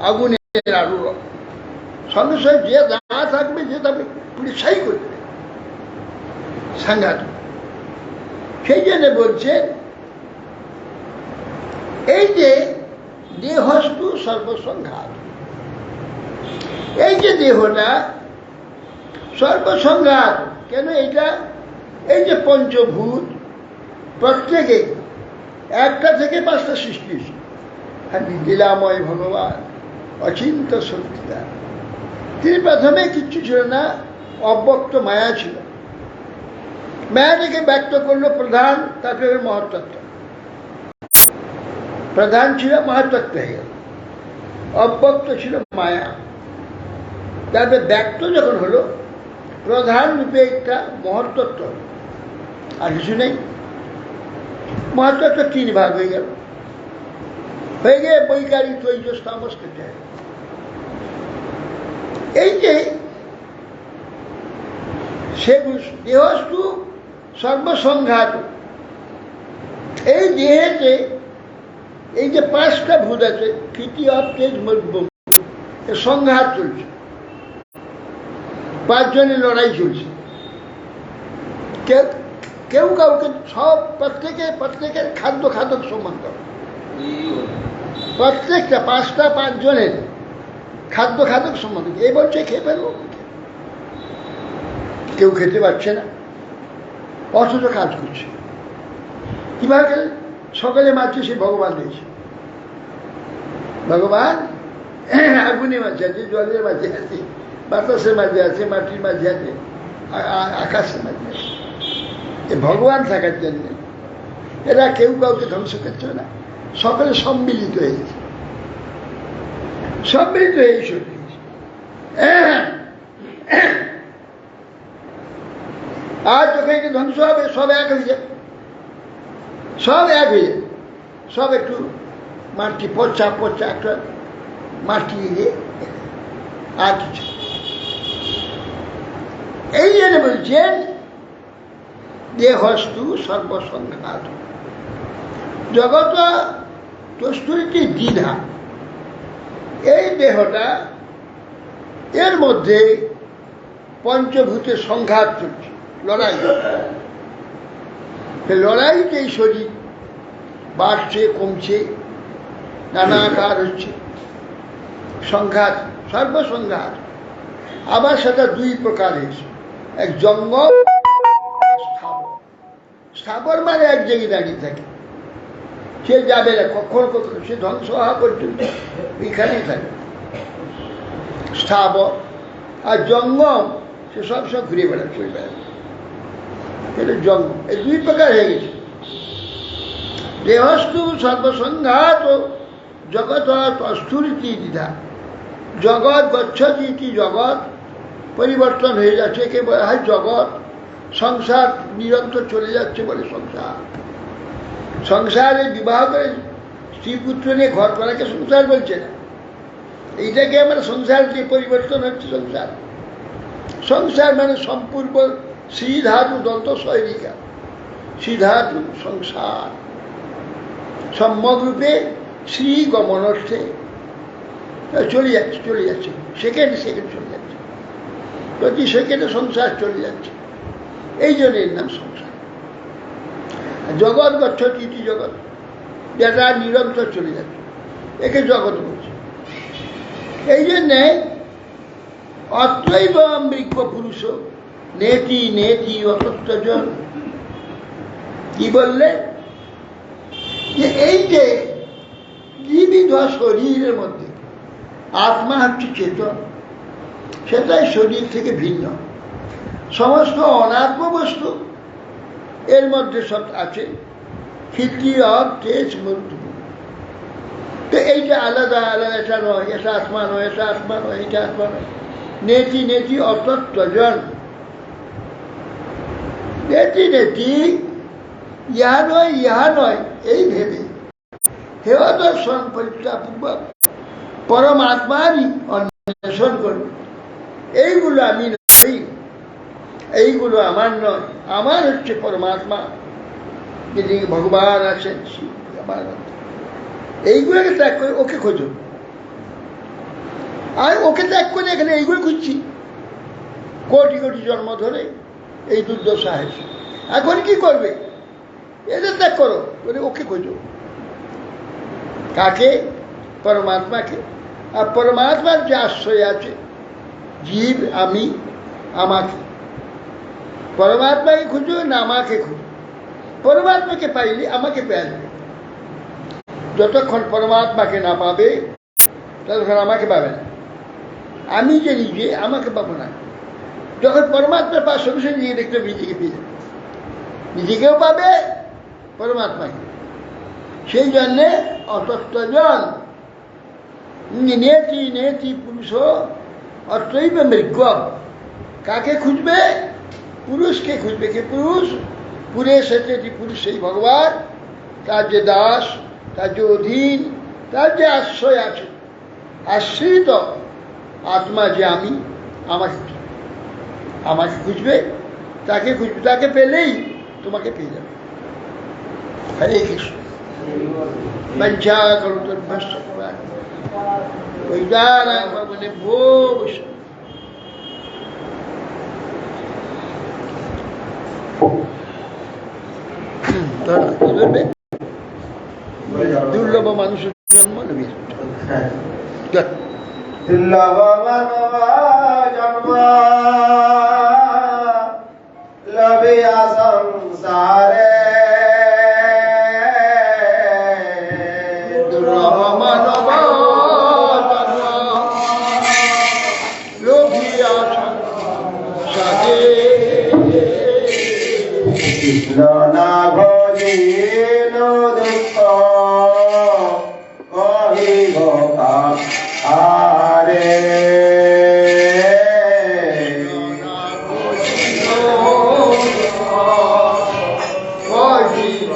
আগুনের আলোড়ন। সঙ্গে সঙ্গে যে না থাকবে, যে থাকবে পুড়ে ছাই করে দেবে, সাংঘাতিক। সেই জন্য বলছেন, এই যে দেহস্তু সর্বসংঘাত, এই যে দেহটা সর্বসংঘাত। কেন? এইটা, এই যে পঞ্চভূত, প্রত্যেকে একটা থেকে পাঁচটা সৃষ্টি হয়েছে। লীলাময় ভগবান, অচিন্ত শক্তিদার। তিনি প্রথমে কিচ্ছু ছিল না, অব্যক্ত মায়া ছিল। মায়াটাকে ব্যক্ত করলো প্রধান, তারপরে মহাতত্ত্ব। প্রধান ছিল, মহাতত্ত্ব হয়ে গেল। অব্যক্ত ছিল মায়া, তারপরে ব্যক্ত যখন হলো, প্রধান রূপে একটা মহাতত্ত্ব, আর কিছু নেই। মহাতত্ত্ব তিন ভাগ হয়ে গেল, হয়ে গিয়ে বৈকারিক তৈজস তামস কেটে। এই যে সেগুলো দেহস্তু সর্বসংঘাত, এই দেহেতে এই যে পাঁচটা ভূত আছে, তৃতীয় তেজ মরুভূম, সংঘাত চলছে, পাঁচজনের লড়াই চলছে। কেউ কাউকে, সব প্রত্যেকের খাদ্য খাদক সম্বন্ধ, প্রত্যেকটা পাঁচটা পাঁচজনের খাদ্য খাদক সম্বন্ধ। এই বলছে খেয়ে ফেলবো, কেউ খেতে পারছে না, অথচ কাজ করছে। কিভাবে? সকালে মারছে, সে ভগবান দিয়েছে। ভগবান আগুনের মাঝে আছে, জলের মাঝে আছে, বাতাসের মাঝে আছে, মাটির মাঝে আছে, আকাশের মাঝে আছে। এ ভগবান থাকার জন্য এরা কেউ কাউকে ধ্বংস করছে না, সকলে সম্মিলিত হয়ে গেছে, সম্মিলিত হয়ে ঈশ্বর দিয়েছে। আর যখন এটা ধ্বংস হবে, সব এক হয়ে যাবে, সব এক হয়ে যাবে, সব একটু মাটি পচা পচা একটা মাটি দিয়ে আর কিছু। এই জন্য বলছেন দেহস্তু সর্বসংঘাত জগত কস্তুরীটি দ্বিধা। এই দেহটা এর মধ্যে পঞ্চভূতের সংঘাত চলছে, লড়াই। লড়াইতে এই শরীর বাড়ছে কমছে, নানা আকার হচ্ছে, সংঘাত, সর্বসংঘাত। আবার সেটা দুই প্রকার হয়েছে, এক জঙ্গল, স্থাবর। স্থাবর মানে এক জায়গায় দাঁড়িয়ে থাকে, সে যাবে না কখনো কখনো, সে ধ্বংস হওয়া পর্যন্ত এখানেই থাকে, স্থাবর। আর জঙ্গম, সে সব ঘুরে বেড়ায়, চলে বেড়ায়, এটা জঙ্গম। এই দুই প্রকার হয়ে গেছে। দেহস্তু সর্বসংঘাত জগৎ অস্থূরিতি দ্বিধা। জগৎ গচ্ছতি ইতি, জগৎ পরিবর্তন হয়ে যাচ্ছে, একে বলা হয় জগৎ। সংসার নিরন্তর চলে যাচ্ছে বলে সংসার। সংসারে বিবাহ করে স্ত্রী পুত্র নিয়ে ঘর করাকে সংসার বলছে না, এইটাকে আমরা সংসার দিয়ে পরিবর্তন হচ্ছে সংসার। সংসার মানে সম্পূর্ণ শ্রী ধাতু দন্ত শৈলিকা, শ্রী ধাতু সংসার, সম্যক রূপে শ্রী গমনর্থে চলে যাচ্ছে, সেকেন্ড চলে যাচ্ছে, প্রতি সেকেন্ডে সংসার চলে যাচ্ছে। এই জন্য এর নাম সংসার। জগৎ গচ্ছতি ইতি, জগৎ যেটা নিরন্তর চলে যাচ্ছে, একে জগৎ বলছে। এই জন্যে অত্রৈব মৃক্ষ পুরুষ নেতি নেতি অতত্ত্বজন। কি বললে? যে এই যে জীবিত শরীরের মধ্যে আত্মা হচ্ছে চেতন, সেটাই শরীর থেকে ভিন্ন। সমস্ত অনাত্ম বস্তু এর মধ্যে সব আছে, ফিরতি অব তেজ মৃত্যু। তো এইটা আলাদা আলাদা, এটা নয়, এটা আত্মা নয়, এটা আত্মা নয়, এটা আত্মা নয়। নেতি নেতি অতত্ত্বজন, নেতি নেতি ইহা নয় এই ভেবে হেয় দর্শন পরীক্ষাপূর্বক পরমাত্মারই অন্বেষণ করবে। এইগুলো আমি নই, এইগুলো আমার নয়, আমার হচ্ছে পরমাত্মা, যিনি ভগবান আছেন, আমার। এইগুলোকে ত্যাগ করে ওকে খোঁজো, আর ওকে ত্যাগ করে এখানে এইগুলো খুঁজছি কোটি কোটি জন্ম ধরে। এই দুর্দশা হয়েছে, এখন কি করবে? এদের ত্যাগ করো, বলে ওকে খোঁজো। কাকে? পরমাত্মাকে। আর পরমাত্মার যে আশ্রয় আছে, জীব, আমি, আমাকে। পরমাত্মাকে খুঁজো না আমাকে খুঁজো। পরমাত্মাকে পাইলে আমাকে পেয়ে যাবে। যতক্ষণ পরমাত্মাকে না পাবে ততক্ষণ আমাকে পাবে না। আমি যে নিজে, আমাকে পাবো না। যখন পরমাত্মার পাওয়ার সঙ্গে সঙ্গে নিজে দেখতে নিজেকে পেয়ে যাবে, নিজেকেও পাবে, পরমাত্মাকে। সেই জন্যে অতত্ত্বজন নেতি নেতি পুরুষ অত্রৈব মৃগ। কাকে খুঁজবে? পুরুষকে খুঁজবে। কে পুরুষ? পুরে সেটি পুরুষ সেই ভগবান, তার যে দাস, তার যে অধীন, তার যে আশ্রয় আছে, আশ্রিত আত্মা যে আমি, আমাকে খুঁজবে, তাকে খুঁজবে। তাকে পেলেই তোমাকে পেয়ে যাবে। হরে কৃষ্ণ। বঞ্চা করুন ওইদারায় ভবনে ভোগ। দুর্লভ মানুষের জন্ম নেবে, দুর্লভ মানব জন্ম লবিয়া সংসারে, দুর্লভ মানব জন্ম লোভিয়া সংসারে, কৃষ্ণ না ভজিল দুঃখ কহিব আরে, কহিব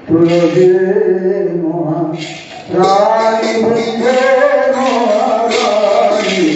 তুলসী মহা রানী বৃন্দে মহারানী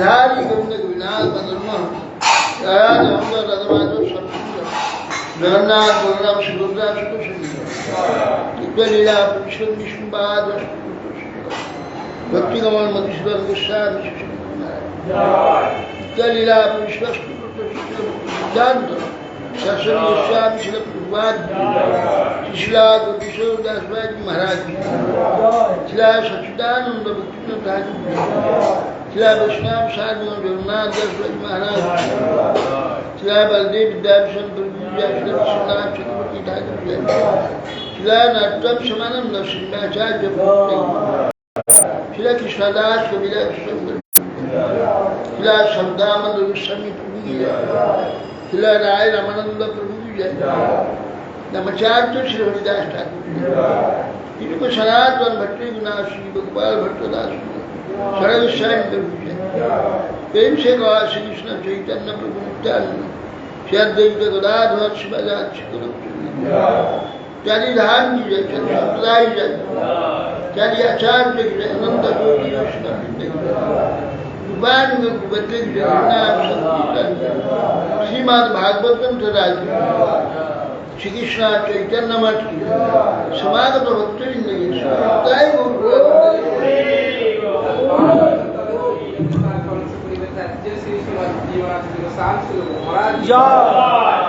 गिरधारी गोविंद गोविनाथ मदनमा राज अमर रघुनाथ सत्संग जगन्नाथ बलराम सुभद्रा सुखसुंदर लीला पुरुषोत्तम विष्णुपाद भक्ति कमल मधुसूदन गोस्वामी लीला पुरुषोत्तम शासन गोस्वामी शिल प्रभुपाद शिला गोपीश्वर दास जी महाराज शिला सच्चिदानंद भक्ति शिला वैष्णव साधु जगन्नाथ दास जी महाराज शिला बलदेव विद्याभूषण प्रभु विश्वनाथ चक्रवर्ती ठाकुर शिला नाट्यम समानंद सिंहाचार्य शिला कृष्णदास कविराज शिला शब्दानंद गोस्वामी प्रभु शिला राय रामानंद प्रभु नमचार्य श्री हरिदास ठाकुर इनको सनातन भट्टी गुनाश श्री भगवान भट्टदास सर्वस्वामी प्रभु प्रेम से कहा श्री कृष्ण चैतन्य प्रभु नित्यानंद श्री अद्वैत गदाधर शिवाचार्य चारी धाम की जय चंद्र संप्रदाय जय चारी आचार्य की जय अनंत कोटि वैष्णव श्रीमद भागवतम तथा श्री कृष्ण चैतन्य मठ की समागत भक्तवृंद जय